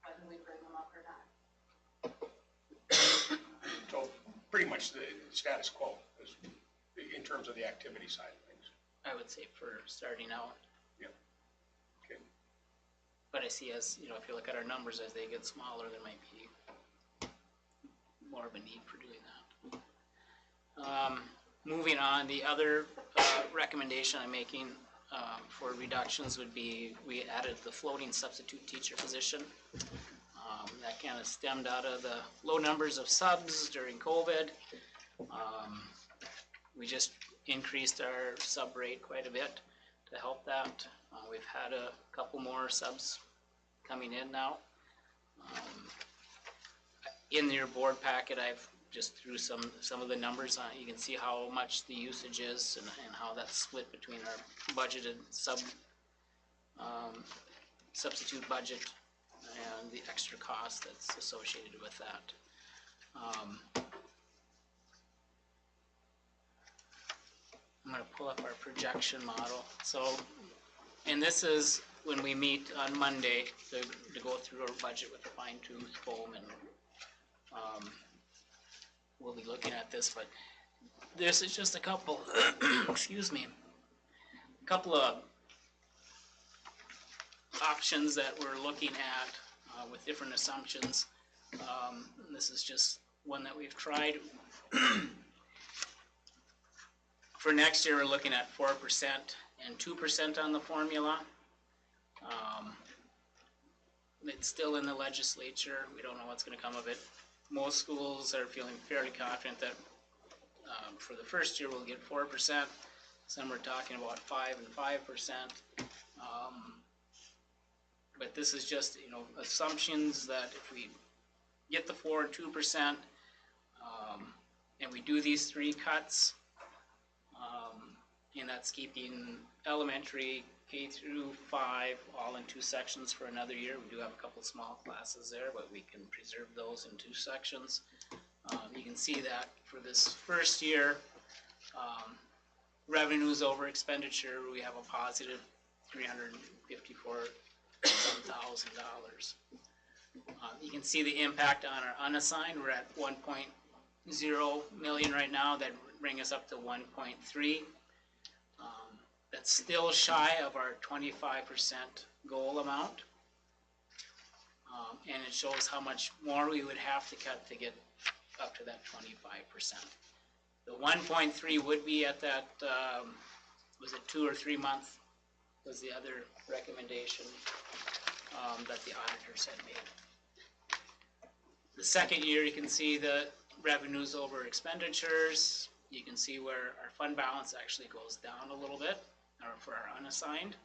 whether we bring them up or not. So pretty much the status quo is in terms of the activity side of things. I would say for starting out. Yep. Okay. But I see as, if you look at our numbers, as they get smaller, there might be more of a need for doing that. Moving on, the other recommendation I'm making for reductions would be, we added the floating substitute teacher position. That kind of stemmed out of the low numbers of subs during COVID. We just increased our sub rate quite a bit to help that. We've had a couple more subs coming in now. In your board packet, I've just threw some of the numbers on. You can see how much the usage is and how that's split between our budgeted sub substitute budget and the extra cost that's associated with that. I'm gonna pull up our projection model. So, and this is when we meet on Monday to go through our budget with a fine tooth comb, and we'll be looking at this, but this is just a couple, excuse me, a couple of options that we're looking at with different assumptions. This is just one that we've tried. For next year, we're looking at 4% and 2% on the formula. It's still in the legislature. We don't know what's going to come of it. Most schools are feeling fairly confident that for the first year we'll get 4%. Some are talking about 5 and 5%. But this is just, you know, assumptions that if we get the 4 and 2%, and we do these 3 cuts, and that's keeping elementary K through 5 all in 2 sections for another year. We do have a couple small classes there, but we can preserve those in 2 sections. You can see that for this first year, revenues over expenditure, we have a positive $354,000. You can see the impact on our unassigned. We're at 1.0 million right now. That bring us up to 1.3. That's still shy of our 25% goal amount. And it shows how much more we would have to cut to get up to that 25%. The 1.3 would be at that, was it 2 or 3 month was the other recommendation that the auditors had made. The second year, you can see the revenues over expenditures. You can see where our fund balance actually goes down a little bit, or for our unassigned.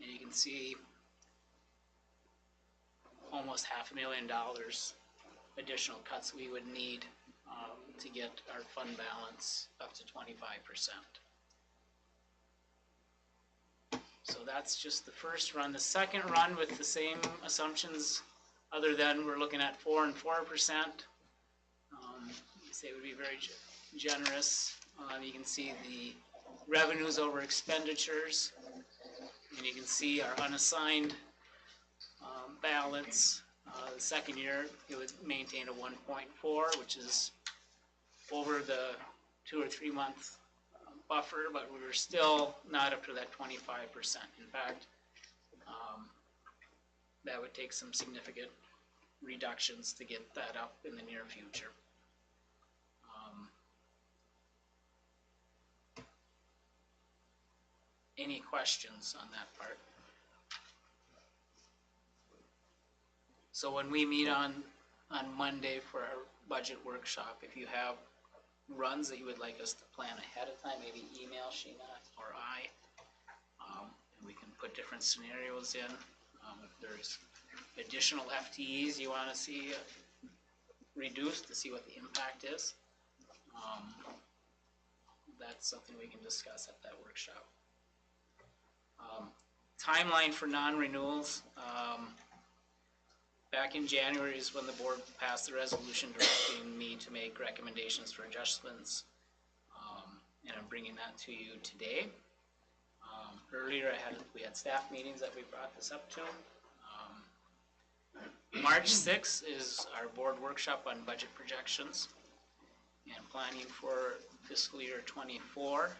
And you can see almost $500,000 additional cuts we would need to get our fund balance up to 25%. So that's just the first run. The second run with the same assumptions, other than we're looking at 4 and 4%. You say it would be very generous. You can see the revenues over expenditures, and you can see our unassigned balance. The second year, it would maintain a 1.4, which is over the 2 or 3 month buffer, but we were still not up to that 25%. In fact, that would take some significant reductions to get that up in the near future. Any questions on that part? So when we meet on Monday for our budget workshop, if you have runs that you would like us to plan ahead of time, maybe email Sheena or I, and we can put different scenarios in. If there's additional FTEs you want to see reduced to see what the impact is, that's something we can discuss at that workshop. Timeline for non-renewals. Back in January is when the board passed the resolution directing me to make recommendations for adjustments, and I'm bringing that to you today. Earlier we had staff meetings that we brought this up to. March 6th is our board workshop on budget projections and planning for fiscal year 24.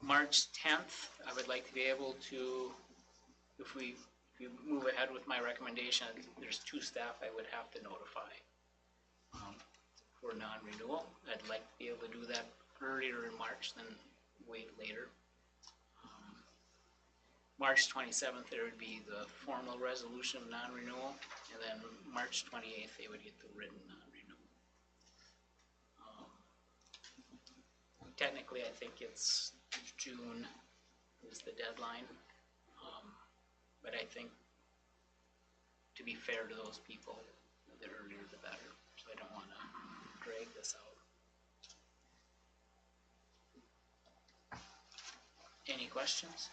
March 10th, I would like to be able to, if you move ahead with my recommendation, there's 2 staff I would have to notify for non-renewal. I'd like to be able to do that earlier in March than wait later. March 27th, there would be the formal resolution of non-renewal, and then March 28th, they would get the written non-renewal. Technically, I think it's June is the deadline. But I think, to be fair to those people, the earlier the better. So I don't want to drag this out. Any questions?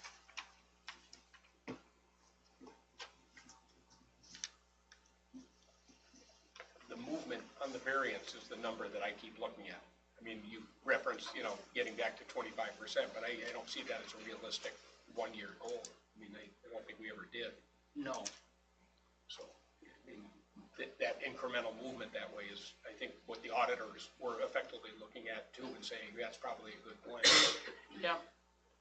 The movement on the variance is the number that I keep looking at. I mean, you referenced, getting back to 25%, but I don't see that as a realistic one-year goal. I mean, I don't think we ever did. No. So, I mean, that incremental movement that way is, I think, what the auditors were effectively looking at too and saying, that's probably a good plan. Yeah,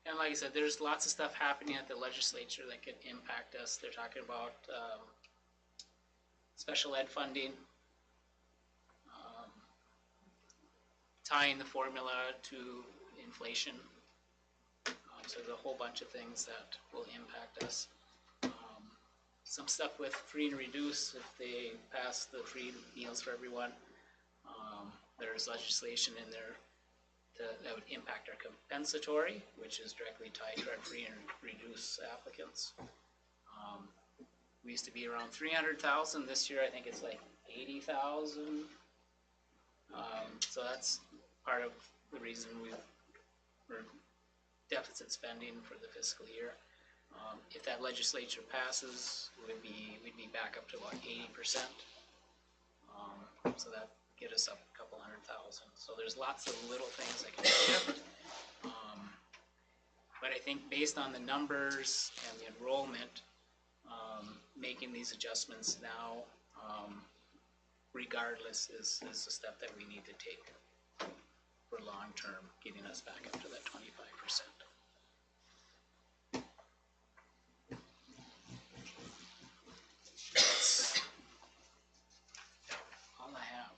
and like I said, there's lots of stuff happening at the legislature that could impact us. They're talking about, special ed funding, tying the formula to inflation. So there's a whole bunch of things that will impact us. Some stuff with free and reduce, if they pass the free meals for everyone. There's legislation in there that would impact our compensatory, which is directly tied to our free and reduce applicants. We used to be around 300,000. This year, I think it's like 80,000. So that's part of the reason we're deficit spending for the fiscal year. If that legislature passes, we'd be back up to about 80%. So that get us up a couple 100,000. So there's lots of little things that can shift. But I think based on the numbers and the enrollment, making these adjustments now, regardless, is a step that we need to take for long term, getting us back up to that 25%. That's all I have,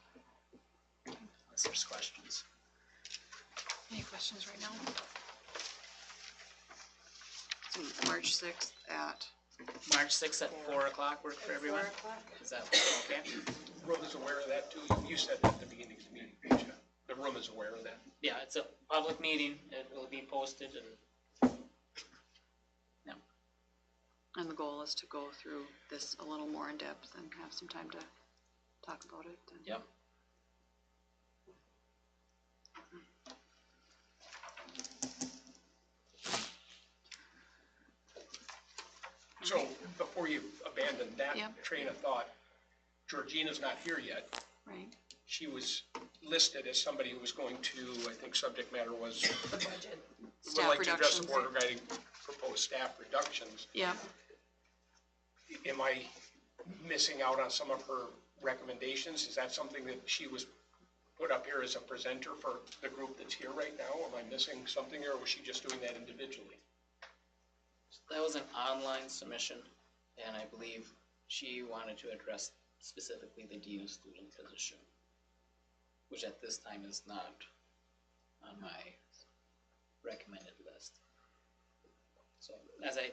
unless there's questions. Any questions right now? So March 6th at March 6th at 4 o'clock work for everyone? 4 o'clock? Is that okay? The room is aware of that too. You said that at the beginning of the meeting, didn't you? The room is aware of that. Yeah, it's a public meeting. It will be posted and, yeah. And the goal is to go through this a little more in depth and have some time to talk about it. And Yep. So before you abandon that Yep. train of thought, Georgina's not here yet. Right. She was listed as somebody who was going to, I think subject matter was, The budget. would Staff like to address the reductions. board regarding proposed staff reductions. Yeah. Am I missing out on some of her recommendations? Is that something that she was put up here as a presenter for the group that's here right now? Am I missing something, or was she just doing that individually? That was an online submission, and I believe she wanted to address specifically the DU student position, which at this time is not on my recommended list. So, as I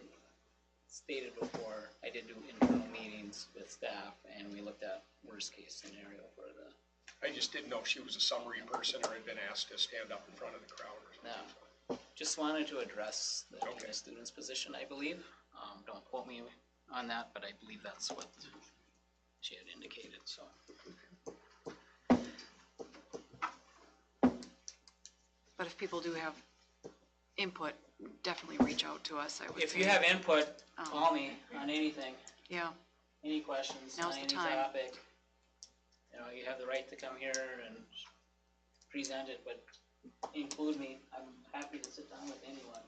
stated before, I did do internal meetings with staff, and we looked at worst case scenario for the, I just didn't know if she was a summary person or had been asked to stand up in front of the crowd or something. No. Just wanted to address the Okay. student's position, I believe. Don't quote me on that, but I believe that's what she had indicated, so. But if people do have input, definitely reach out to us, I would say. If you have input, call me on anything, Yeah, any questions on Now's the any time. topic. You know, you have the right to come here and present it, but include me. I'm happy to sit down with anyone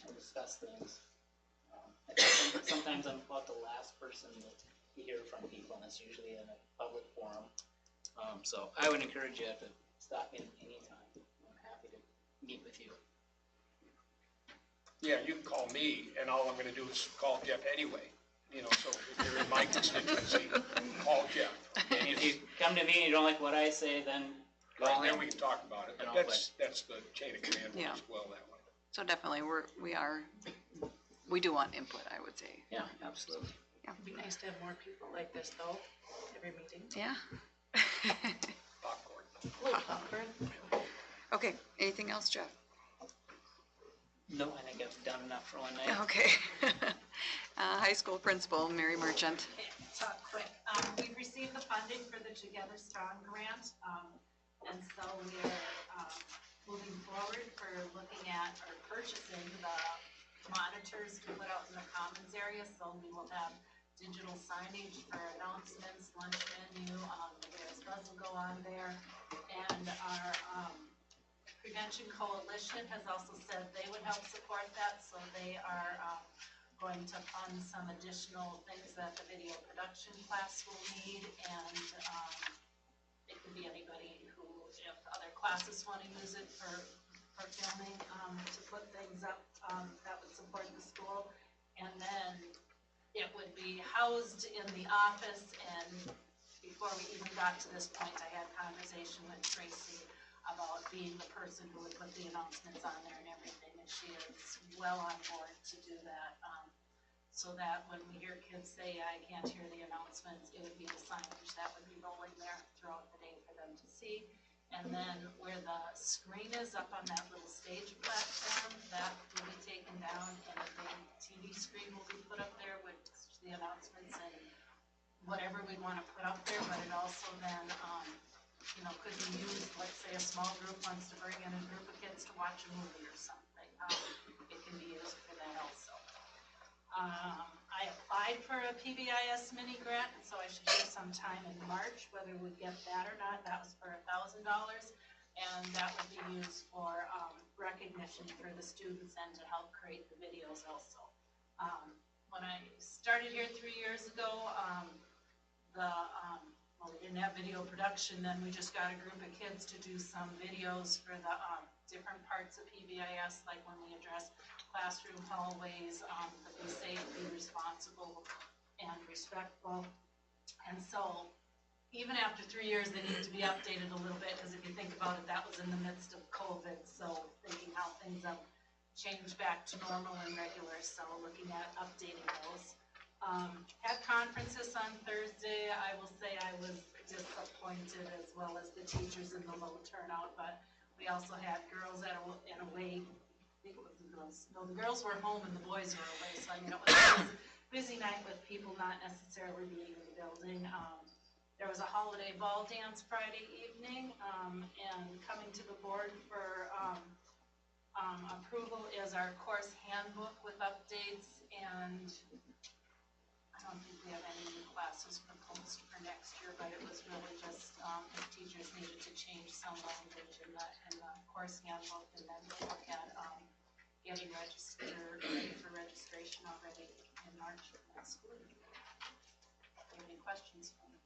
and discuss things. I think sometimes I'm about the last person to hear from people, and it's usually in a public forum. So I would encourage you to stop in anytime. I'm happy to meet with you. Yeah, you can call me, and all I'm gonna do is call Jeff anyway, so if you're in my constituency, call Jeff. And if you come to me and you don't like what I say, then call Right, then him. we can talk about it, but And I'll that's the chain of command Yeah. as well that way. so definitely, we do want input, I would say. Yeah, absolutely. It'd be nice to have more people like this though, every meeting. Yeah. Popcorn. Little popcorn. Okay, anything else, Jeff? No, I think I've done enough for one night. Okay. High school principal, Mary Merchant. Okay, talk quick. We've received the funding for the Together Strong grant, and so we're moving forward for looking at or purchasing the monitors to put out in the commons area, so we will have digital signage for announcements, lunch menu, the various buzz will go on there. And our, Prevention Coalition has also said they would help support that, so they are, going to fund some additional things that the video production class will need, and, it could be anybody who, if other classes wanna use it for filming, to put things up, that would support the school. And then it would be housed in the office, and before we even got to this point, I had a conversation with Tracy about being the person who would put the announcements on there and everything, and she is well on board to do that. So that when we hear kids say, I can't hear the announcements, it would be the signage that would be rolling there throughout the day for them to see. And then where the screen is up on that little stage platform, that will be taken down, and a big TV screen will be put up there with the announcements and whatever we want to put up there, but it also then, could be used, let's say a small group wants to bring in a group of kids to watch a movie or something. It can be used for that also. I applied for a PBIS mini grant, and so I should hear sometime in March whether we get that or not. That was for $1,000, and that would be used for recognition for the students and to help create the videos also. When I started here 3 years ago, we didn't have video production, then we just got a group of kids to do some videos for the different parts of PBIS, like when we address classroom hallways, be safe, be responsible, and respectful. And so, even after 3 years, they need to be updated a little bit, because if you think about it, that was in the midst of COVID, so thinking how things have changed back to normal and regular, so looking at updating those. Had conferences on Thursday. I will say I was disappointed, as well as the teachers in the low turnout, but we also had girls in a way. I think it was the girls. No, the girls were home and the boys were away, so I mean, it was a busy night with people not necessarily being in the building. There was a holiday ball dance Friday evening, and coming to the board for approval is our course handbook with updates, and I don't think we have any new classes proposed for next year, but it was really just if teachers needed to change some language in the course handbook, and then we'll look at getting registered, ready for registration already in March of next school year. Do you have any questions for me?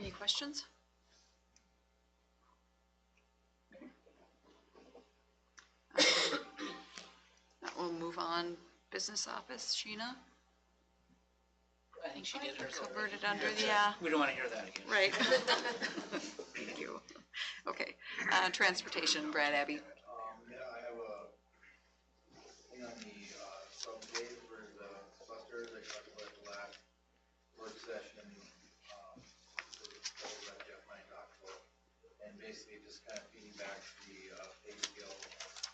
Any questions? We'll move on. Business office, Sheena? I think she did hers. Covered it under the, yeah. We don't wanna hear that again. Right. Thank you. Okay, transportation, Brad Abbey. I have a thing on the sub-day for the clusters. I talked about the last work session, that Jeff and I talked about, and basically just kind of feeding back the pay scale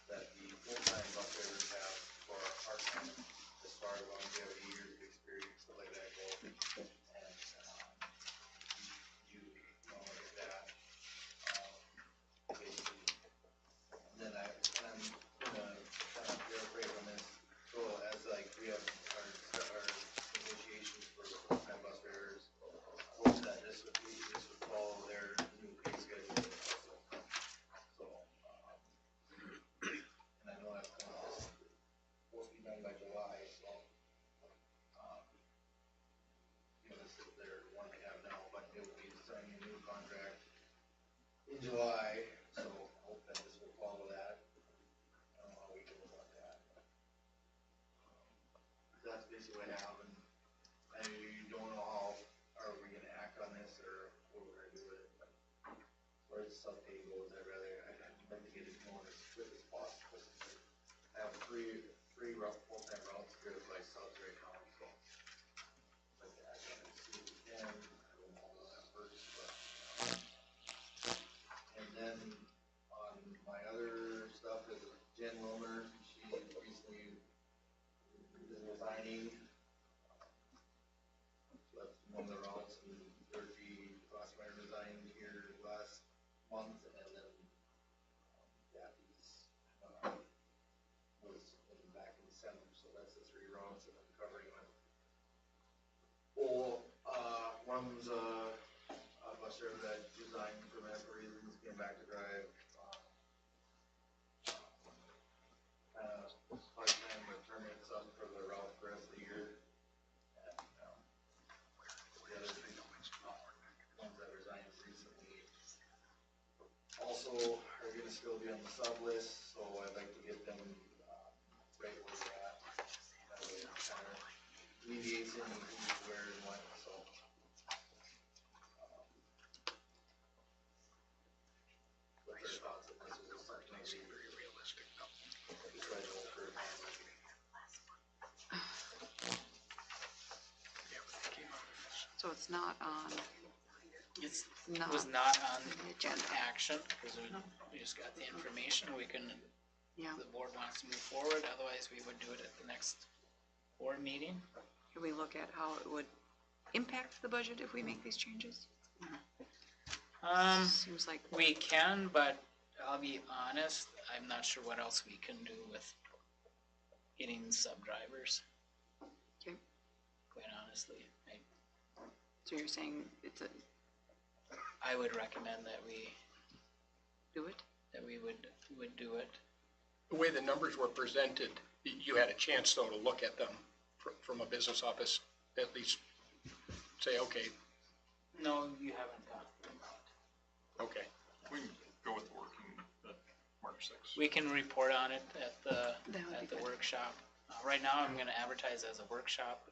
that the full-time bus drivers have for our part-time, as far as longevity, years of experience, stuff like that go. And you look at that. Basically, then I'm gonna kind of paraphrase on this. So as like we have our negotiations for full-time bus drivers, hope that this would follow their new pay schedule also. So, and I know that's supposed to be done by July, so, this is their one they have now, but they will be signing a new contract in July, so hope that this will follow that. I don't know how we go about that. That's basically what happened. I don't know how, are we gonna act on this, or what we're gonna do with it, but as far as the sub-pay goes, I'd like to get it going as quick as possible. I have three full-time routes here by subs right now, so. Like to act on it as soon as we can. I don't know how that works, but. And then on my other stuff is Jen Wilmer. She recently is resigning back to drive, part-time with permits up for the route for the rest of the year. And, the other three ones that resigned recently also are gonna still be on the sub list, so I'd like to get them, right where they're at. That way it kind of alleviates any who's where and what, so. What's your thoughts on this? Is this something that we very realistic? Try to hold for So it's not on, It's, no. it was not on The agenda. action, because we just got the information, we can, Yeah, the board wants to move forward, otherwise we would do it at the next board meeting. can we look at how it would impact the budget if we make these changes? Seems like, We can, but I'll be honest, I'm not sure what else we can do with getting sub-drivers. Okay. Quite honestly, so you're saying it's a, I would recommend that we do it? would do it. The way the numbers were presented, you had a chance though to look at them from a business office, at least say, okay, No, you haven't gone through that. okay. We can go with the working, March 6th. We can report on it at the, That would be at the good. workshop. Right now, I'm gonna advertise as a workshop.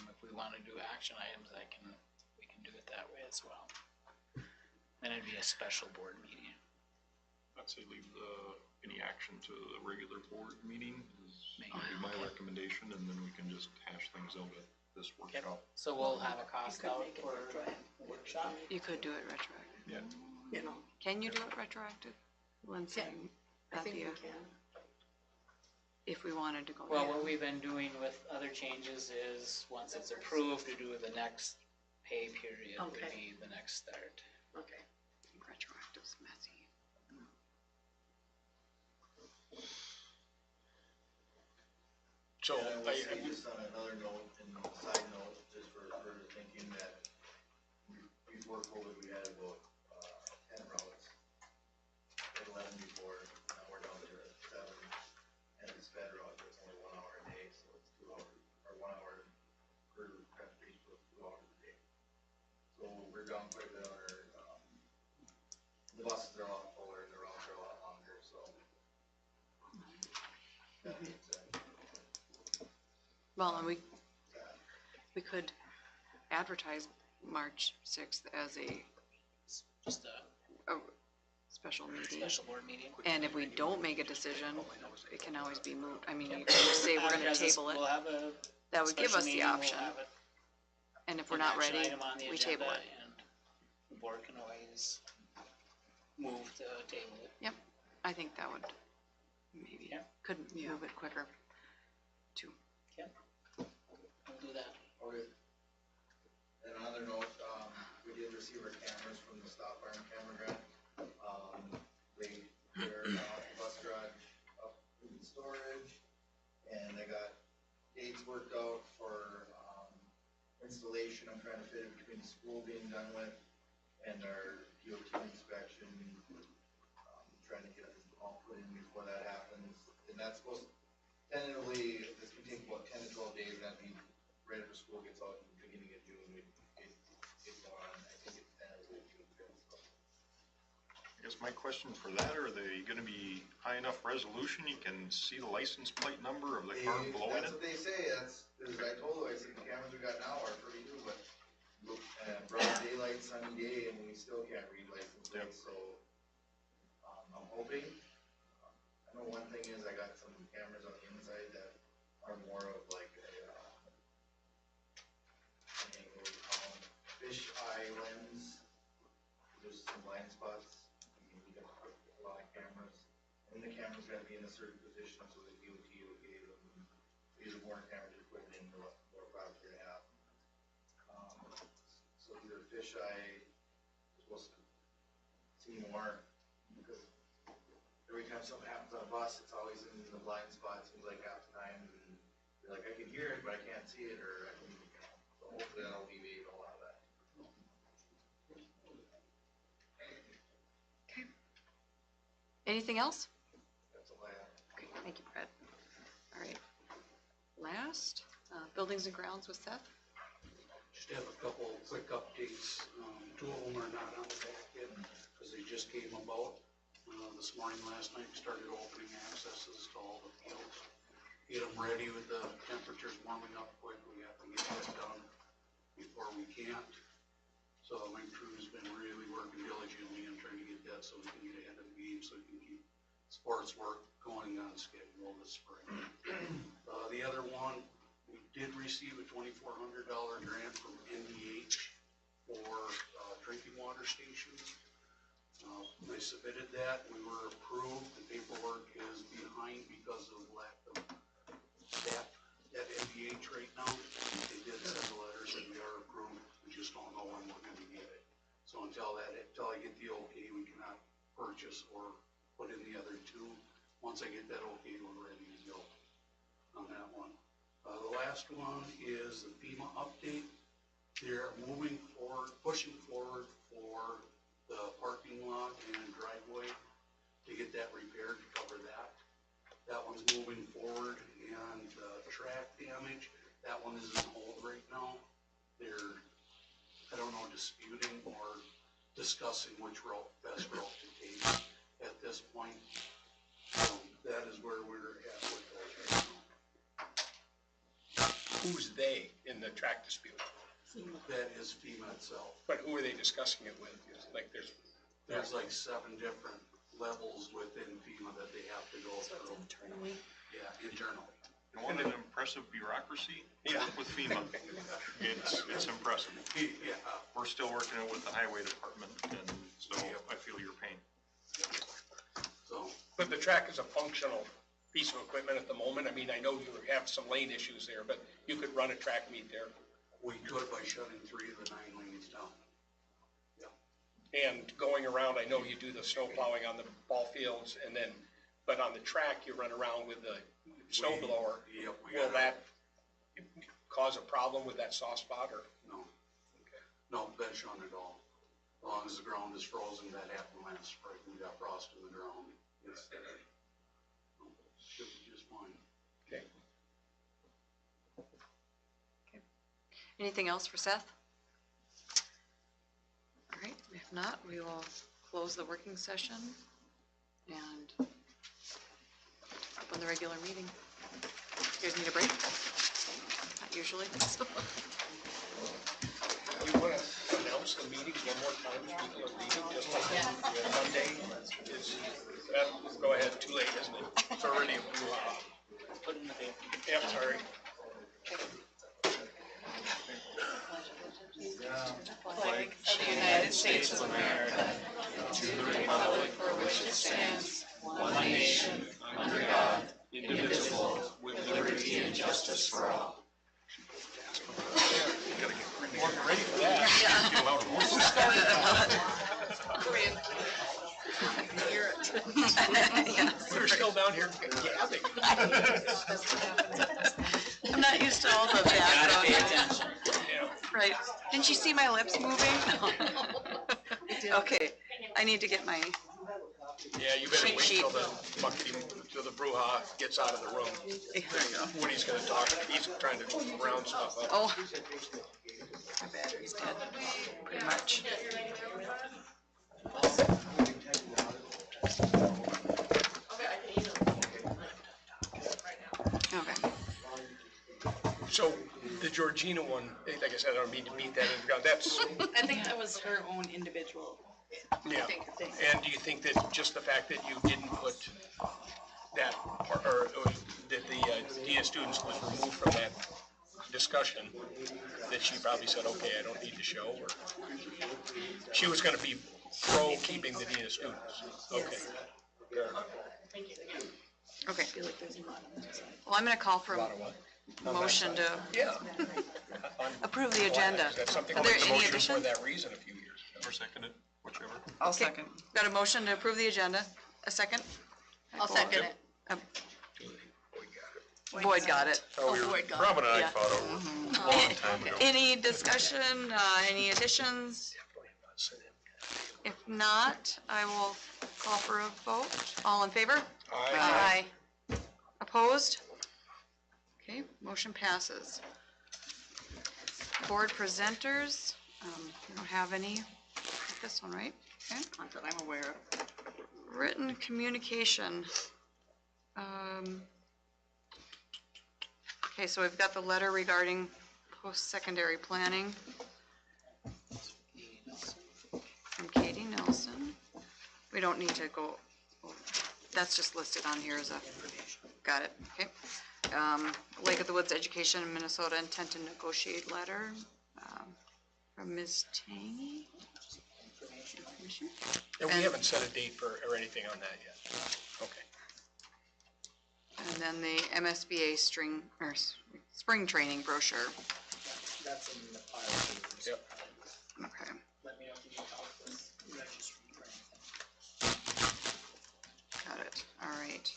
If we wanna do action items, we can do it that way as well. Then it'd be a special board meeting. I'd say leave any action to the regular board meeting is Make would be my it. recommendation, and then we can just hash things out at this workshop. So we'll have a cost could out make it for retroactive. the workshop. You could do it retroactive. Yeah. You know, Can you do it retroactive? Lindsay? I think we Bethia, can. if we wanted to go. Well, yeah. what we've been doing with other changes is, once it's approved, to do the next pay period would Okay. be the next start. Okay. Retroactive's messy. So, And I will say, just on another note, and side note, just for further thinking, that before COVID, we had about, 10 routes. We had 11 before, now we're down to 7, and it's fed route, it's only 1 hour a day, so it's 2 hours, or 1 hour per transportation, so it's 2 hours a day. So we're down quite a bit on our, the buses are a lot fuller, and the routes are a lot longer, so. That being said, Well, and we could advertise March 6th as a Just a special meeting. special board meeting. And if we don't make a decision, it can always be moved. I mean, you can just say we're gonna Advertise this- table it. We'll have a That would give special us the meeting, we'll option. have it And if we're an not action ready, item on the we table agenda, it. and the board can always move to table it. Yep, I think that would maybe, Yeah. could move it quicker too. We'll do that. Okay. And on another note, we did receive our cameras from the Stop Arm Camera Grant. They're bus garage up in storage, and they got dates worked out for, installation. I'm trying to fit it between the school being done with and our DOT inspection. Trying to get it all put in before that happens, and that's supposed to, tentatively, this can take about 10 to 12 days, that'd be right after school gets out in the beginning of June, we'd get going, I think it's tentatively June 5th, so. I guess my question for that, are they gonna be high enough resolution you can see the license plate number of the car blowing That's it? what they say, as I told them, I said, the cameras we got now are pretty good, but, broad daylight, sunny day, and we still can't read license plates, so, I'm hoping. I know one thing is I got some cameras on the inside that are more of like a, an angle, fish eye lens. There's some blind spots, you can put a lot of cameras, and the camera's gotta be in a certain position, so the DOT will give them, these are more cameras to put in, more property to have. So either fish eye, is supposed to see more, because every time something happens on a bus, it's always in the blind spot, seems like half the time, and you're like, I can hear it, but I can't see it, or I can, so hopefully that'll alleviate a lot of that. Anything else? That's all I have. Okay, thank you, Brett. All right. Last, buildings and grounds with Seth. Just have a couple quick updates. Two of them are not on the back yet because they just came about. This morning, last night, we started opening accesses to all the fields. Get them ready with the temperatures warming up quick. We have to get that done before we can't. So my crew's been really working diligently and trying to get that so we can get ahead of the game so we can keep sports work going on schedule this spring. The other one, we did receive a $2,400 grant from NDH for drinking water stations. I submitted that, we were approved, the paperwork is behind because of lack of staff at NDH right now. They did send a letter saying we are approved, we just don't know when we're gonna get it. So until I get the okay, we cannot purchase or put in the other two. Once I get that okay, we're ready to go on that one. The last one is the FEMA update. They're moving forward, pushing forward for the parking lot and driveway to get that repaired to cover that. That one's moving forward, and track damage, that one is on hold right now. They're, I don't know, disputing or discussing which best route to take at this point. That is where we're at with those right now. Who's they in the track dispute? That is FEMA itself. But who are they discussing it with? Like There's like 7 different levels within FEMA that they have to go through. Internally. Yeah, internally. You want an impressive bureaucracy? Work with FEMA. It's impressive. Yeah. We're still working it with the highway department, and so I feel your pain. So, But the track is a functional piece of equipment at the moment. I mean, I know you have some lane issues there, but you could run a track meet there. we could by shutting 3 of the 9 lanes down. And going around, I know you do the snow plowing on the ball fields and then, but on the track, you run around with the snow blower. Yep. Will that cause a problem with that soft spot or? No. No bench on it all. As long as the ground is frozen, that happened last spring. We got frost in the ground. It's, should be just fine. Okay. Anything else for Seth? All right, if not, we will close the working session and open the regular meeting. You guys need a break? Not usually. You want to announce the meetings one more time, people are leaving, just like Monday is, go ahead, too late, isn't it? It's already, Put in the paper. yeah, sorry. Flag of the United States of America, to the republic for which it stands, one nation, under God, indivisible, with liberty and justice for all. We're ready for that. We're still down here gabbing. I'm not used to all the background. attention. Right. Didn't you see my lips moving? Okay, I need to get my, Yeah, you better Cheat wait sheet. till the brouhaha gets out of the room. there you go. Woody's gonna talk, he's trying to round stuff up. Oh. My battery's dead, pretty much. Okay. So the Georgina one, like I said, I don't mean to beat that into the ground, that's, I think that was her own individual. yeah. And do you think that just the fact that you didn't put that, or that the DIA students was removed from that discussion, that she probably said, okay, I don't need to show, or she was gonna be pro keeping the DIA students? Okay. Fair enough. Okay. Well, I'm gonna call for a motion to Yeah. approve the agenda. That's something Are I'll there make a any motion for additions? that reason a few years ago. Or second it, whichever. I'll Okay. second. Got a motion to approve the agenda? A second? I'll second it. Boyd got it. Robin and I Yeah. fought over it a long time ago. Any discussion, any additions? If not, I will call for a vote. All in favor? Aye. Opposed? Okay, motion passes. Board presenters, we don't have any. This one, right? Okay. Not that I'm aware of. Written communication. Okay, so we've got the letter regarding post-secondary planning from Katie Nelson. We don't need to go, that's just listed on here as a, got it, okay. Lake of the Woods Education in Minnesota intent to negotiate letter from Ms. Tangy. And we haven't set a date or anything on that yet. Okay. And then the MSBA spring training brochure. That's in the file. Yep. Okay. Let me know if you need help with registering for anything. Got it, all right.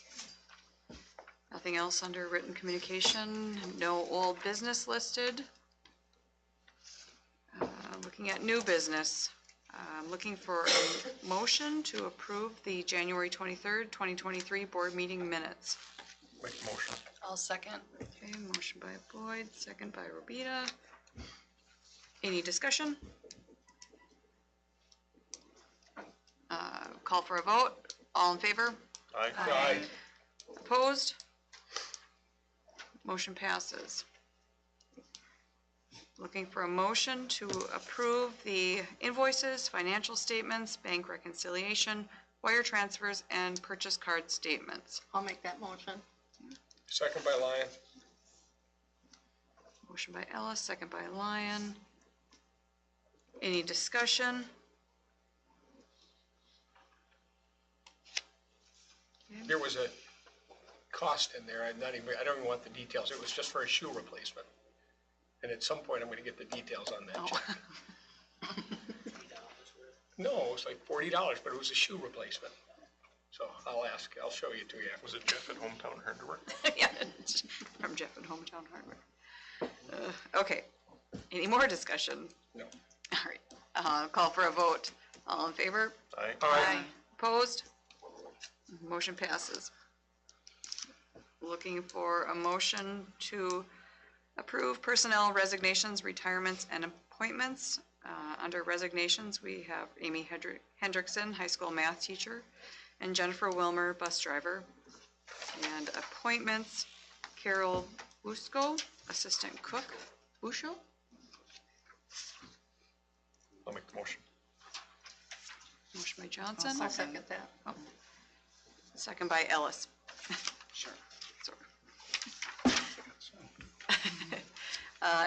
Nothing else under written communication, no old business listed. Looking at new business, looking for a motion to approve the January 23rd, 2023 board meeting minutes. Make a motion. I'll second. Okay, motion by Boyd, second by Robita. Any discussion? Call for a vote, all in favor? Aye. Opposed? Motion passes. Looking for a motion to approve the invoices, financial statements, bank reconciliation, wire transfers, and purchase card statements. I'll make that motion. Second by Lyon. Motion by Ellis, second by Lyon. Any discussion? There was a cost in there, I don't even want the details, it was just for a shoe replacement. And at some point, I'm gonna get the details on that check. No, it was like $40, but it was a shoe replacement. So I'll show you to you. Was it Jeff at Hometown Hardware? Yeah, from Jeff at Hometown Hardware. Okay, any more discussion? No. All right, call for a vote. All in favor? Aye. Opposed? Motion passes. Looking for a motion to approve personnel resignations, retirements, and appointments. Under resignations, we have Amy Hendrickson, high school math teacher, and Jennifer Wilmer, bus driver. And appointments, Carol Busco, assistant cook. Busho? I'll make the motion. Motion by Johnson. I'll second that. Oh. Second by Ellis. Sure.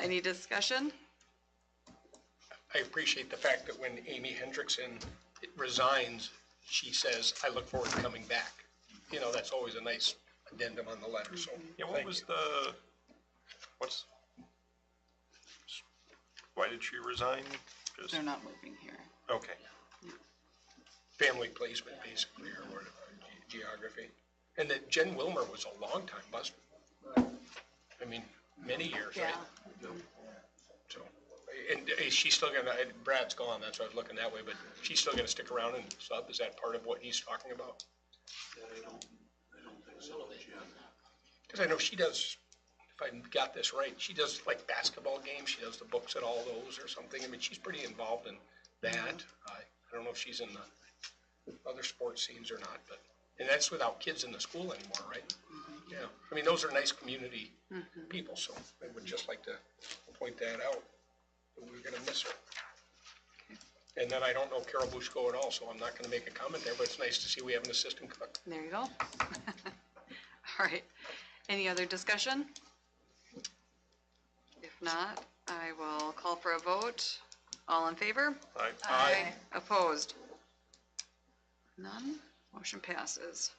Any discussion? I appreciate the fact that when Amy Hendrickson resigns, she says, I look forward to coming back. You know, that's always a nice addendum on the letter, so. Yeah, what was why did she resign? Just, They're not moving here. okay. Family placement, basically, or whatever, geography. And that Jen Wilmer was a long time busman. I mean, many years, right? So, and is she still gonna, Brad's gone, that's why I was looking that way, but she's still gonna stick around and sub? Is that part of what he's talking about? Yeah, I don't think so, Jen. Because I know she does, if I got this right, she does like basketball games, she does the books at all those or something. I mean, she's pretty involved in that. I don't know if she's in the other sports scenes or not, but, and that's without kids in the school anymore, right? Yeah, I mean, those are nice community people, so I would just like to point that out. That we're gonna miss her. And then I don't know Carol Bushko at all, so I'm not gonna make a comment there, but it's nice to see we have an assistant cook. There you go. All right. Any other discussion? If not, I will call for a vote. All in favor? Aye. Opposed? None? Motion passes.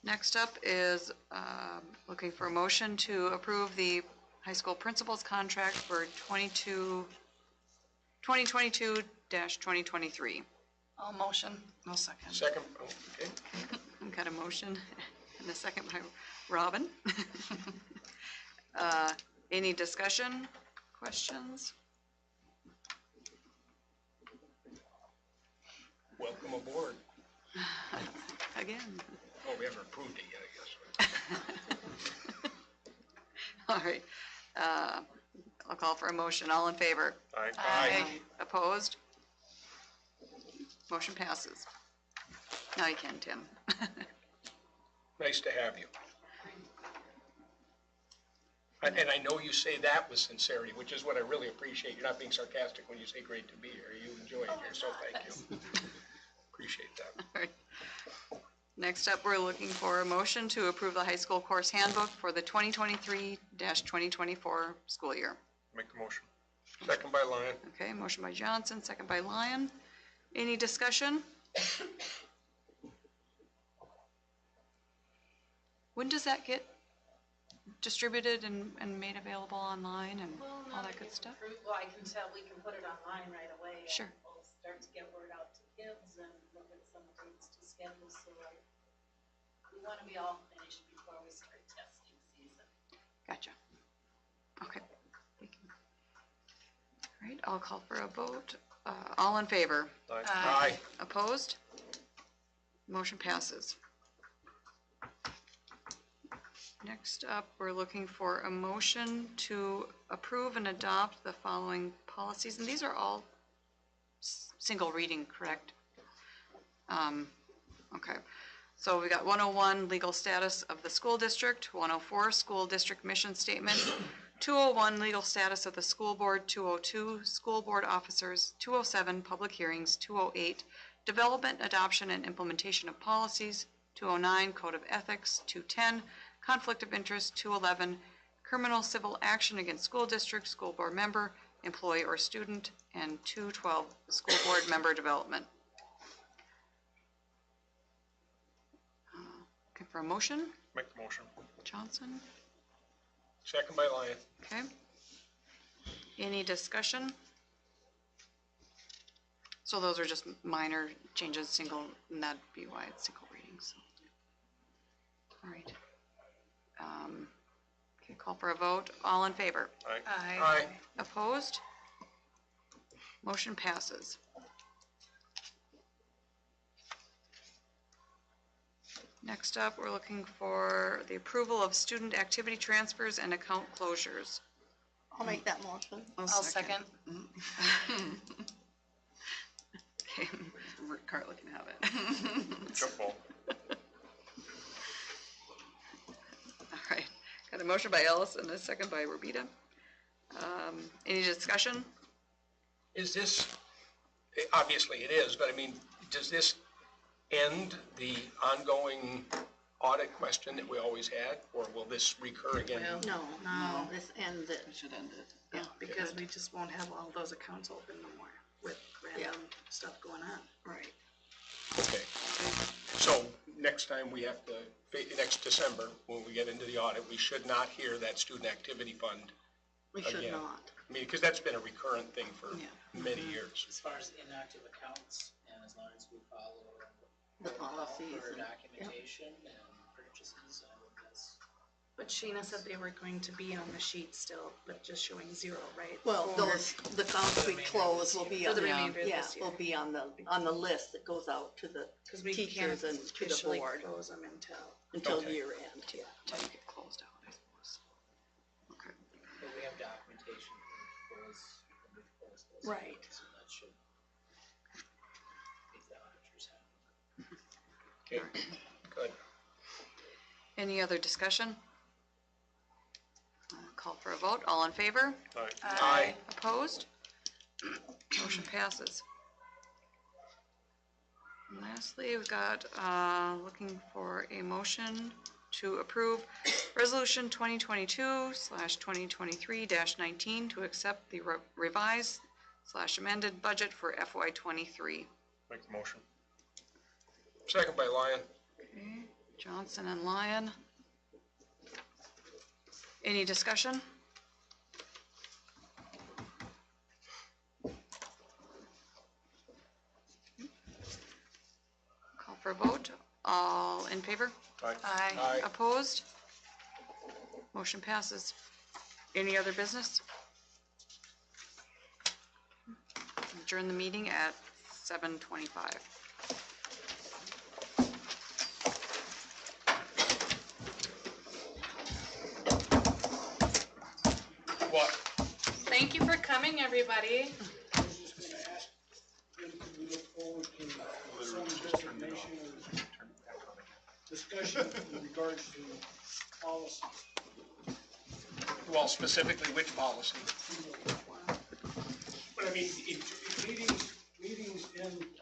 Next up is looking for a motion to approve the high school principal's contract for 2022-2023. I'll motion. I'll second. Second, oh, okay. I've got a motion and a second by Robin. Any discussion, questions? welcome aboard. Again. Oh, we haven't approved it yet, I guess. All right. I'll call for a motion. All in favor? Aye. Opposed? Motion passes. Now you can, Tim. Nice to have you. And I know you say that with sincerity, which is what I really appreciate. You're not being sarcastic when you say great to be here. You enjoy it here, so thank you. Appreciate that. All right. Next up, we're looking for a motion to approve the high school course handbook for the 2023-2024 school year. Make the motion. Second by Lyon. Okay, motion by Johnson, second by Lyon. Any discussion? When does that get distributed and made available online and all that good stuff? Well, I can tell, we can put it online right away. Sure. And we'll start to get word out to kids and look at some dates to schedule, so we want to be all finished before we start testing season. Gotcha. Okay. Thank you. All right, I'll call for a vote. All in favor? Aye. Opposed? Motion passes. Next up, we're looking for a motion to approve and adopt the following policies, and these are all single reading, correct? Okay. So we got 101, legal status of the school district, 104, school district mission statement, 201, legal status of the school board, 202, school board officers, 207, public hearings, 208, development, adoption, and implementation of policies, 209, code of ethics, 210, conflict of interest, 211, criminal civil action against school district, school board member, employee, or student, and 212, school board member development. Okay, for a motion, Make the motion. Johnson, Second by Lyon. okay. Any discussion? So those are just minor changes, single, and that'd be why it's single reading, so. All right. Okay, call for a vote. All in favor? Aye. Aye. Opposed? Motion passes. Next up, we're looking for the approval of student activity transfers and account closures. I'll make that motion. I'll second. Okay, Carla can have it. Jump ball. All right, got a motion by Ellis and a second by Robita. Any discussion? Is this, obviously it is, but I mean, does this end the ongoing audit question that we always had, or will this recur again? No, this ends it. We should end it. Yeah, because we just won't have all those accounts open no more with random stuff going on. Right. Okay. So next time we have to, next December, when we get into the audit, we should not hear that student activity fund We should again. not. I mean, because that's been a recurrent thing for Yeah. many years. As far as inactive accounts, and as long as we follow The policies our and- documentation and purchases, that's. But Sheena said they were going to be on the sheet still, but just showing zero, right? Well, For- those, the accounts we close will be For on, the remainder of yeah, this year. will be on the list that goes out to the Because we teachers can't and to the officially board close them until Okay. year end, yeah. Till you get closed out, I suppose. Okay. But we have documentation for those, when we close those. Right. So that should, if the auditors have. Okay, good. Any other discussion? Call for a vote. All in favor? Aye. Aye. Opposed? Motion passes. And lastly, we've got, looking for a motion to approve Resolution 2022/2023-19 to accept the revised/amended budget for FY '23. Make the motion. Second by Lyon. Okay, Johnson and Lyon. Any discussion? Call for a vote. All in favor? Aye. Aye. Opposed? Motion passes. Any other business? Adjourn the meeting at 7:25. What? Thank you for coming, everybody. I was just gonna ask, when could we look forward to some designation or discussion in regards to policies? Well, specifically which policy? But I mean, Meetings in